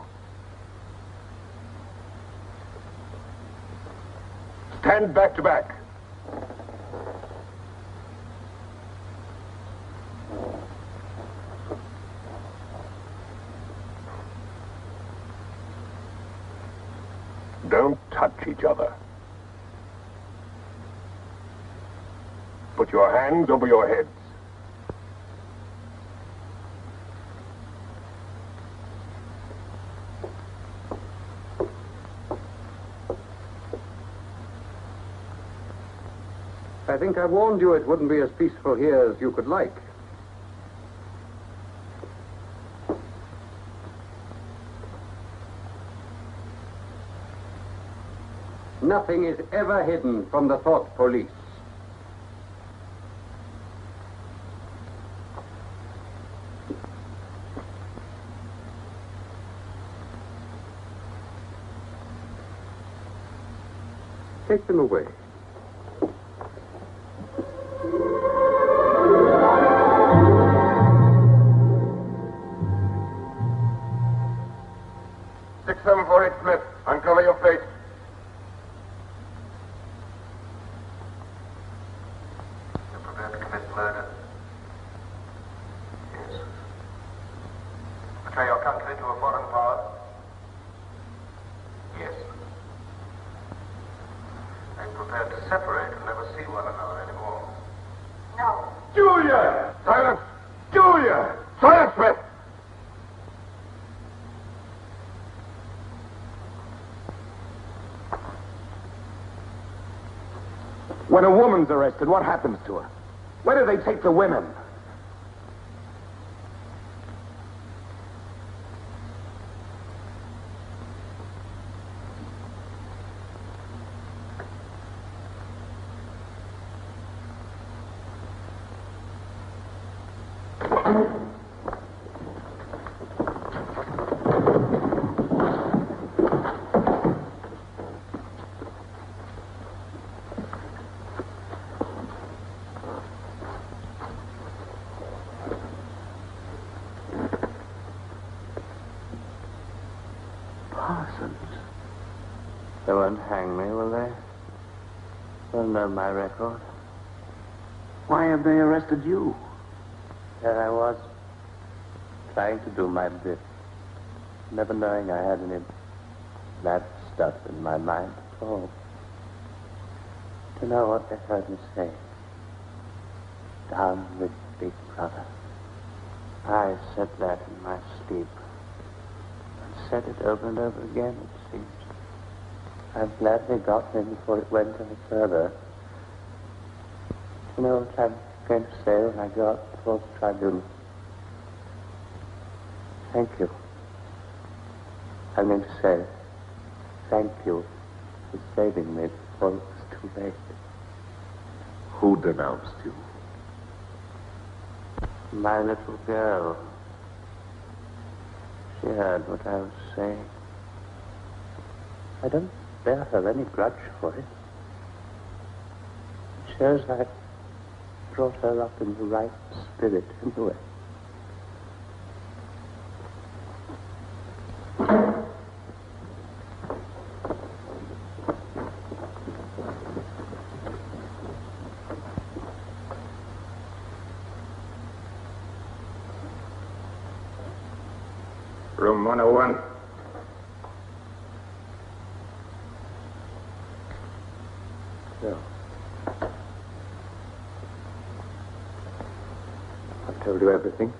Stand back to back. Don't touch each other. Put your hands over your heads. I think I warned you it wouldn't be as peaceful here as you could like. Nothing is ever hidden from the thought police. Take them away. Smith, uncover your face. You're prepared to commit murder? Yes. Betray your country to a foreign power? Yes. Are you prepared to separate and never see one another anymore? No. Julia! Silence! Julia! Silence, Smith! When a woman's arrested, what happens to her? Where do they take the women? They won't hang me, will they? They'll know my record. Why have they arrested you? There I was, trying to do my bit, never knowing I had any bad stuff in my mind at all. To know what they heard me say. Down with Big Brother. I said that in my sleep. And said it over and over again, it seems. I'm glad they got me before it went any further. You know what I'm going to say when I go up before the tribunal? Thank you. I meant to say thank you for saving me before it was too late. Who denounced you? My little girl. She heard what I was saying. I don't bear her any grudge for it. It shows I brought her up in the right spirit anyway. Room 101. No. I've told you everything.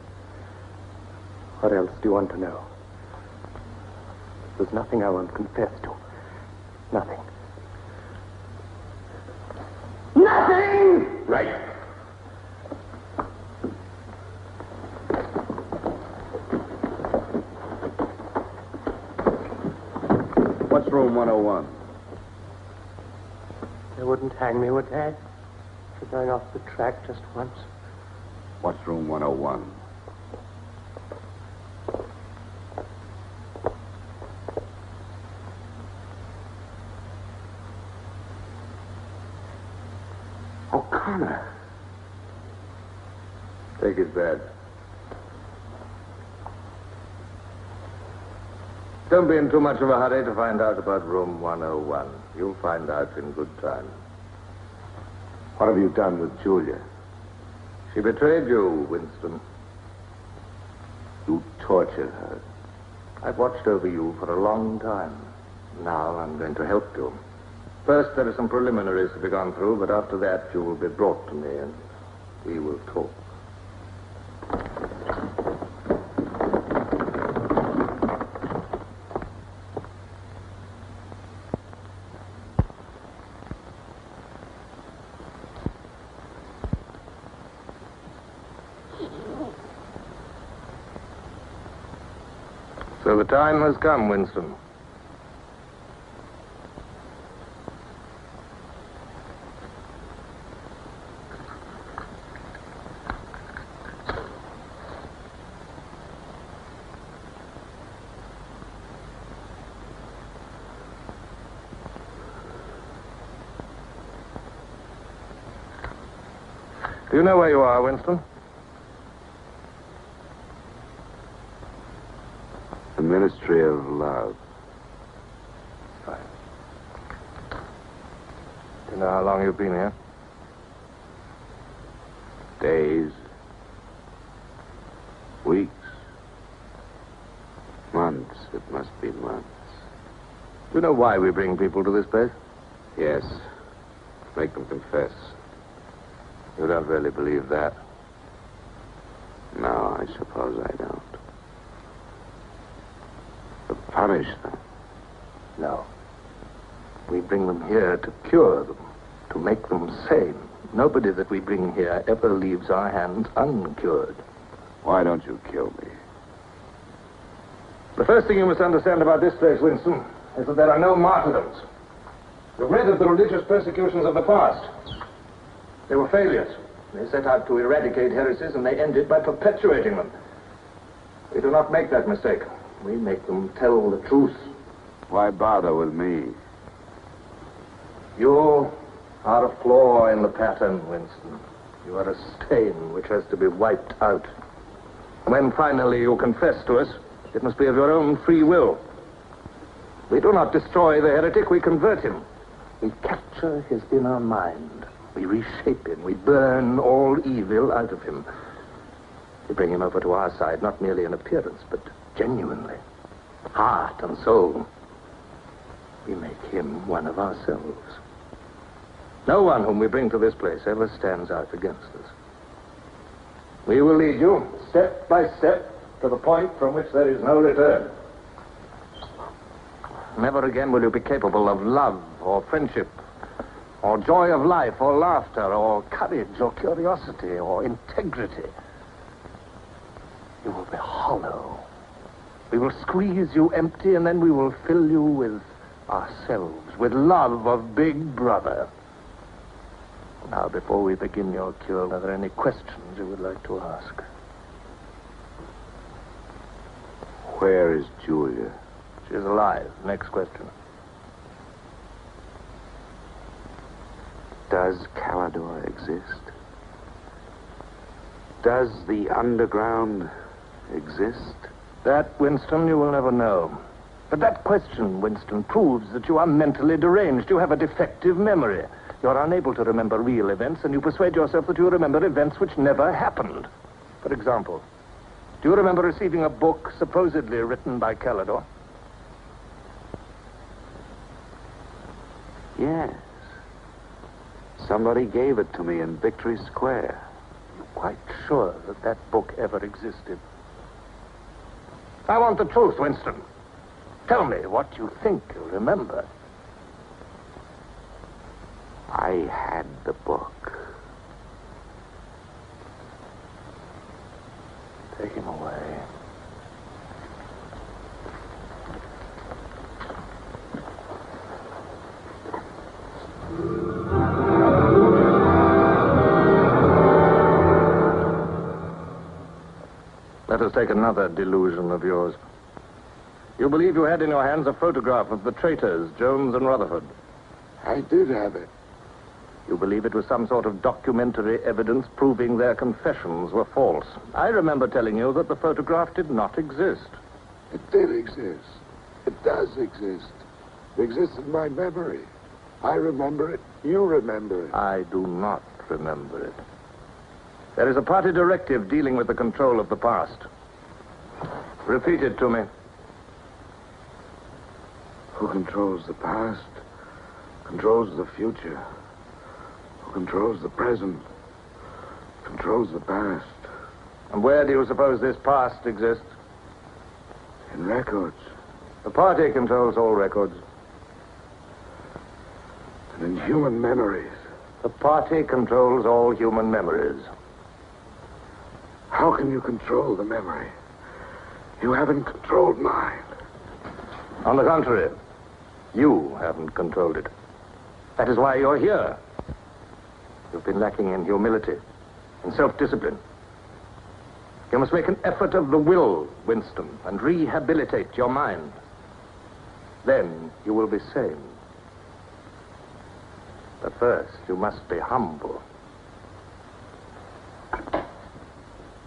What else do you want to know? There's nothing I won't confess to. Nothing. Nothing! Right. What's room 101? They wouldn't hang me, would they? For going off the track just once. What's room 101? O'Connor. Take his bed. Don't be in too much of a hurry to find out about room 101. You'll find out in good time. What have you done with Julia? She betrayed you, Winston. You tortured her. I've watched over you for a long time. Now I'm going to help you. First, there are some preliminaries to be gone through, but after that, you will be brought to me and we will talk. So the time has come, Winston. Do you know where you are, Winston? The Ministry of Love. Fine. Do you know how long you've been here? Days. Weeks. Months. It must be months. Do you know why we bring people to this place? Yes. Make them confess. You don't really believe that? No, I suppose I don't. To punish them. No. We bring them here to cure them, to make them sane. Nobody that we bring here ever leaves our hands uncured. Why don't you kill me? The first thing you must understand about this place, Winston, is that there are no martyrdoms. You've read of the religious persecutions of the past. They were failures. They set out to eradicate heresies, and they ended by perpetuating them. We do not make that mistake. We make them tell the truth. Why bother with me? You are a flaw in the pattern, Winston. You are a stain which has to be wiped out. When finally you confess to us, it must be of your own free will. We do not destroy the heretic, we convert him. We capture his inner mind. We reshape him. We burn all evil out of him. We bring him over to our side, not merely in appearance, but genuinely. Heart and soul. We make him one of ourselves. No one whom we bring to this place ever stands out against us. We will lead you, step by step, to the point from which there is no return. Never again will you be capable of love or friendship, or joy of life, or laughter, or courage, or curiosity, or integrity. You will be hollow, We will squeeze you empty, and then we will fill you with ourselves, with love of Big Brother. Now, before we begin your cure, are there any questions you would like to ask? Where is Julia? She is alive. Next question. Does Calidor exist? Does the underground exist? That, Winston, you will never know. But that question, Winston, proves that you are mentally deranged. You have a defective memory. You're unable to remember real events, and you persuade yourself that you remember events which never happened. For example, do you remember receiving a book supposedly written by Calidor? Yes. Somebody gave it to me in Victory Square. You're quite sure that that book ever existed? I want the truth, Winston. Tell me what you think you remember. I had the book. Take him away. Let us take another delusion of yours. You believe you had in your hands a photograph of the traitors, Jones and Rutherford. I did have it. You believe it was some sort of documentary evidence proving their confessions were false. I remember telling you that the photograph did not exist. It did exist. It does exist. It exists in my memory. I remember it. You remember it. I do not remember it. There is a party directive dealing with the control of the past. Repeat it to me. Who controls the past controls the future. Who controls the present controls the past. And where do you suppose this past exists? In records. The party controls all records. And in human memories. The party controls all human memories. How can you control the memory? You haven't controlled mine. On the contrary, you haven't controlled it. That is why you're here. You've been lacking in humility and self-discipline. You must make an effort of the will, Winston, and rehabilitate your mind. Then you will be sane. But first, you must be humble.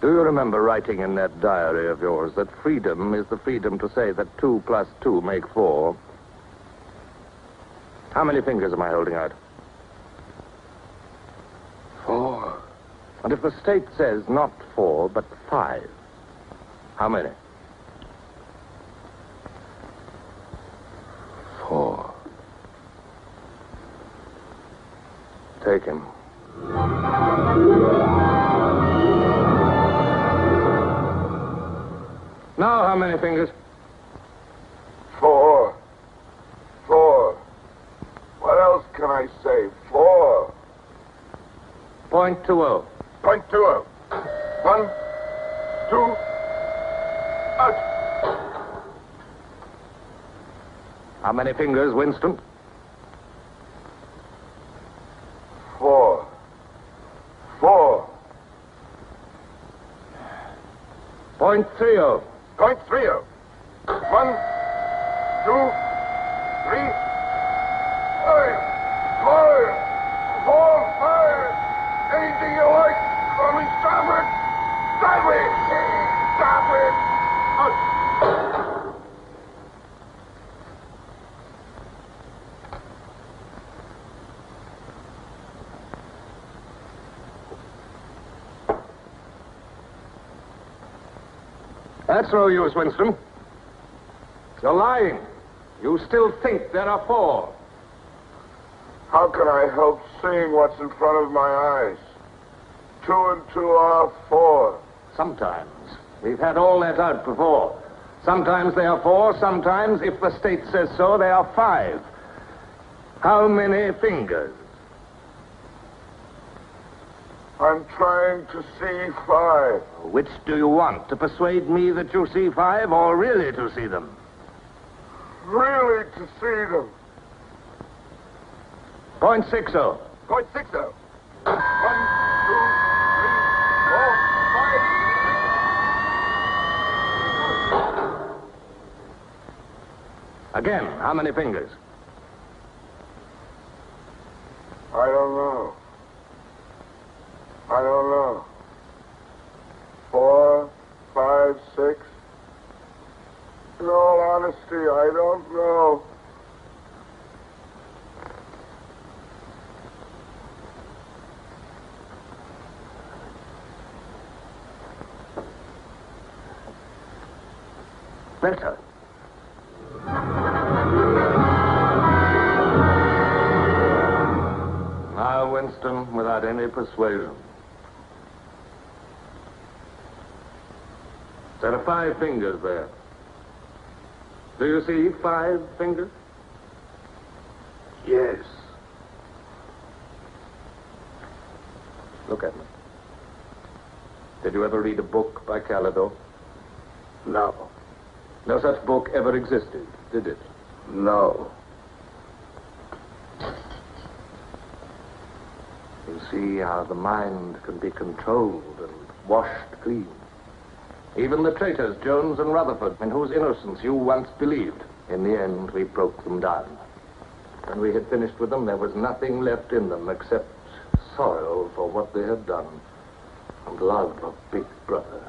Do you remember writing in that diary of yours that freedom is the freedom to say that 2 plus 2 make 4? How many fingers am I holding out? 4. And if the state says not 4, but 5, how many? 4. Take him. Now, how many fingers? 4. 4. What else can I say? 4. .20. .20. 1, 2, out. How many fingers, Winston? 4. 4. .30. .30. 1, 2, 3, 5. Anything you like. Call me starboard. Sideways. Starboard. Out. That's no use, Winston. You're lying. You still think there are 4. How can I help seeing what's in front of my eyes? 2 and 2 are 4. Sometimes. We've had all that out before. Sometimes they are 4, sometimes, if the state says so, they are 5. How many fingers? I'm trying to see 5. Which do you want? To persuade me that you see 5 or really to see them? Really to see them. .60. .60. 1, 2, 3, 4, 5. Again, how many fingers? I don't know. 4, 5, 6. In all honesty, I don't know. Better. Now, Winston, without any persuasion. There are 5 fingers there. Do you see 5 fingers? Yes. Look at me. Did you ever read a book by Calidore? No. No such book ever existed, did it? No. You see how the mind can be controlled and washed clean. Even the traitors, Jones and Rutherford, in whose innocence you once believed, in the end we broke them down. When we had finished with them, there was nothing left in them except sorrow for what they had done and love of Big Brother.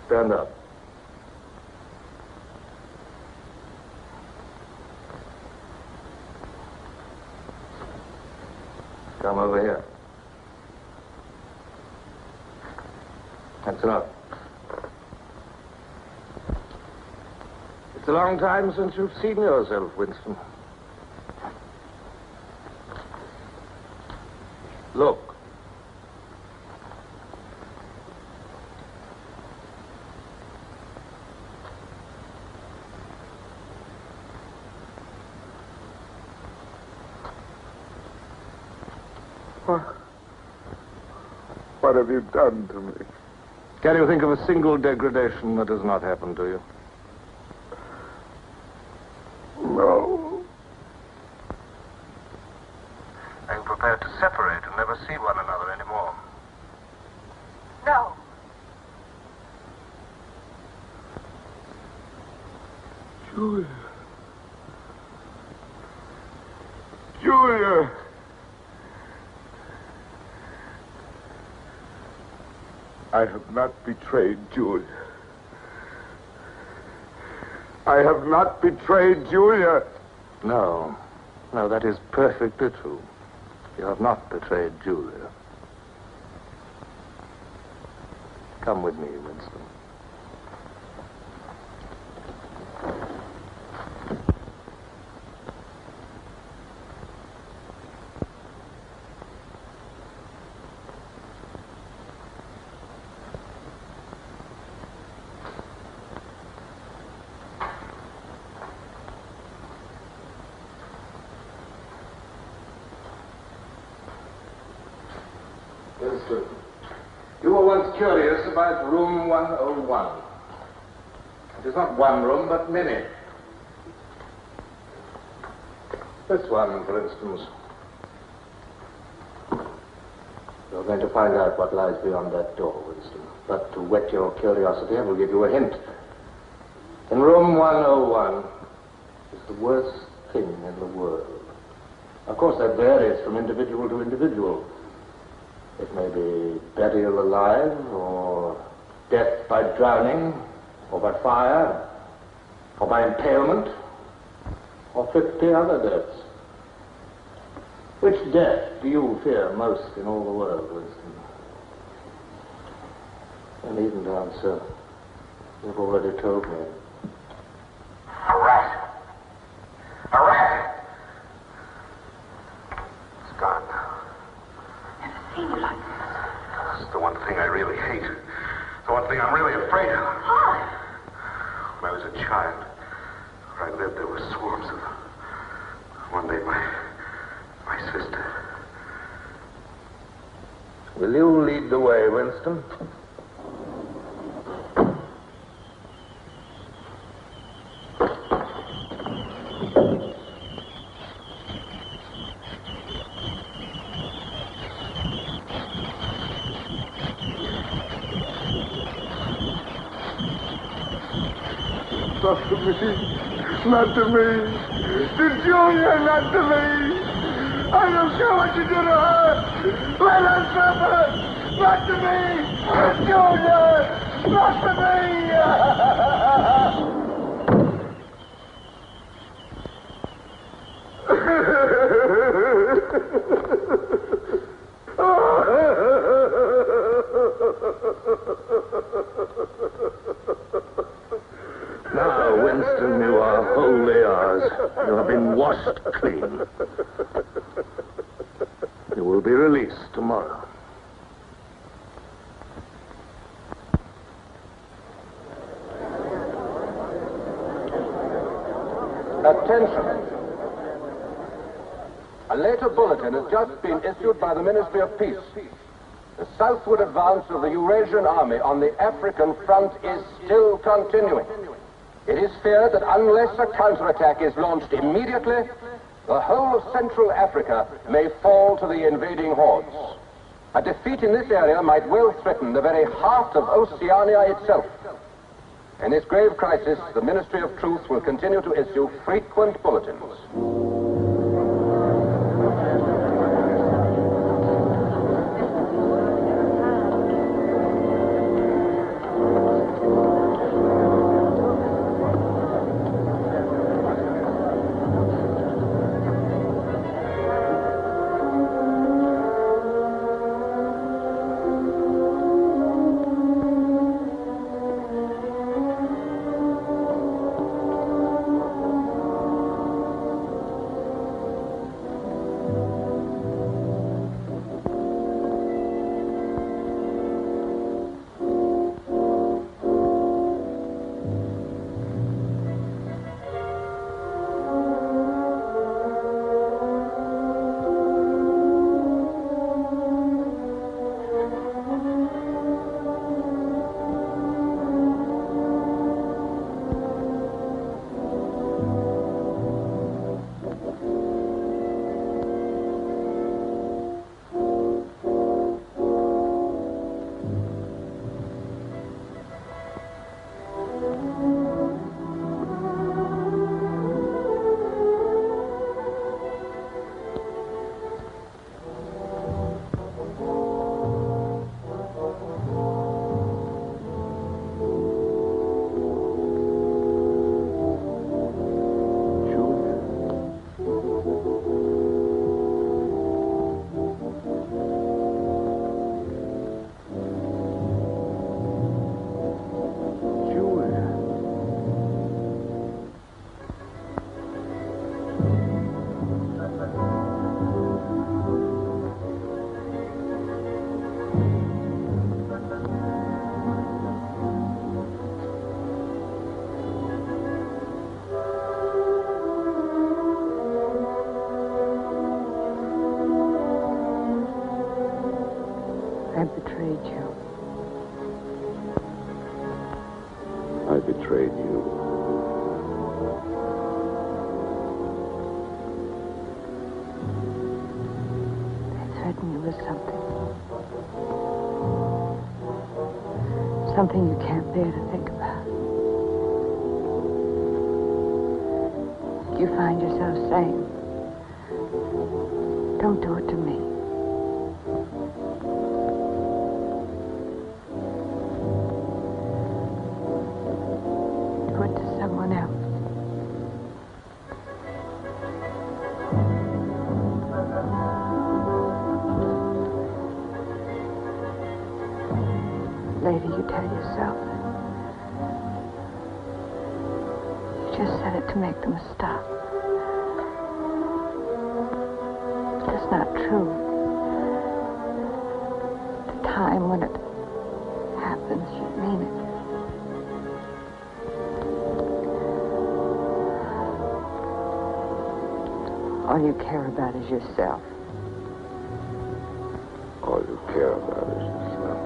Stand up. Come over here. That's enough. It's a long time since you've seen yourself, Winston. Look. What have you done to me? Can you think of a single degradation that has not happened to you? No. Are you prepared to separate and never see one another anymore? No. Julia. Julia. I have not betrayed Julia. I have not betrayed Julia. No. No, that is perfectly true. You have not betrayed Julia. Come with me, Winston. Winston, you were once curious about room 101. It is not one room, but many. This one, for instance. You're going to find out what lies beyond that door, Winston. But to whet your curiosity, I will give you a hint. In room 101 is the worst thing in the world. Of course, that varies from individual to individual. It may be burial alive, or death by drowning, or by fire, or by impalement, or 50 other deaths. Which death do you fear most in all the world, Winston? You needn't answer. You've already told me. A rat. A rat. It's gone. Never seen you like this. It's the one thing I really hate. The one thing I'm really afraid of. Why? When I was a child, where I lived, there were swarms of them. One day, my sister, Will you lead the way, Winston? Not to me. Not to me. To Julia, not to me. I don't care what you do to her. Let her suffer. Not to me. To Julia. Not to Now, Winston, you are wholly ours. You have been washed clean. You will be released tomorrow. Attention. A later bulletin has just been issued by the Ministry of Peace. The southward advance of the Eurasian army on the African front is still continuing. It is feared that unless a counterattack is launched immediately, the whole of Central Africa may fall to the invading hordes. A defeat in this area might well threaten the very heart of Oceania itself. In this grave crisis, the Ministry of Truth will continue to issue frequent bulletins. I betrayed you. I betrayed you. They threatened you with something. Something you can't bear to think about. You find yourself saying, don't do it to me. Do it to someone else. Later, you tell yourself you just said it to make them stop. But that's not true. The time when it happens, you mean it. All you care about is yourself. All you you care about is the stuff.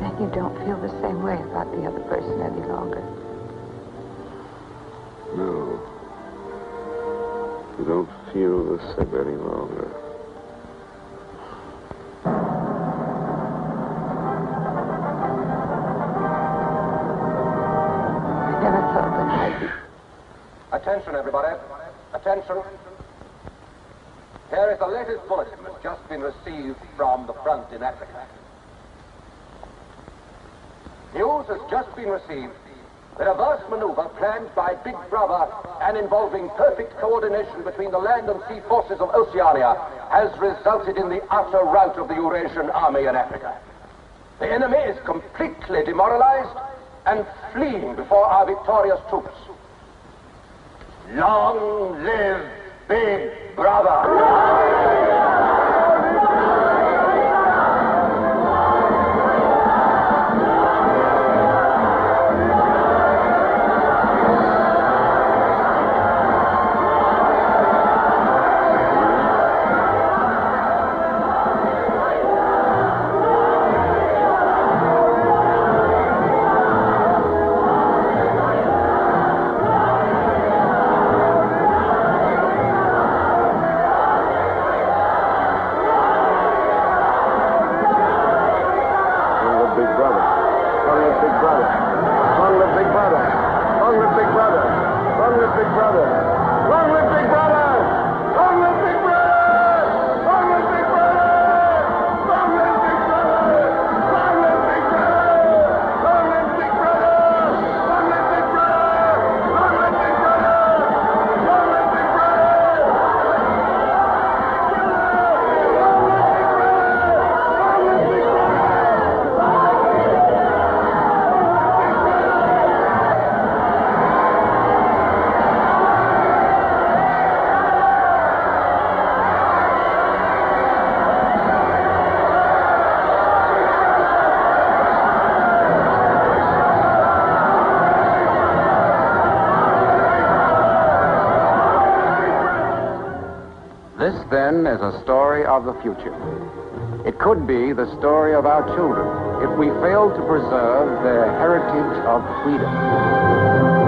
Then you don't feel the same way about the other person any longer. No. You don't feel the same any longer. I never thought that I'd be... Attention, everybody. Attention. Here is the latest bulletin that's just been received from the front in Africa. News has just been received that a vast maneuver planned by Big Brother and involving perfect coordination between the land and sea forces of Oceania has resulted in the utter rout of the Eurasian army in Africa. The enemy is completely demoralized and fleeing before our victorious troops. Long live Big Brother! This, then, is a story of the future. It could be the story of our children if we fail to preserve their heritage of freedom.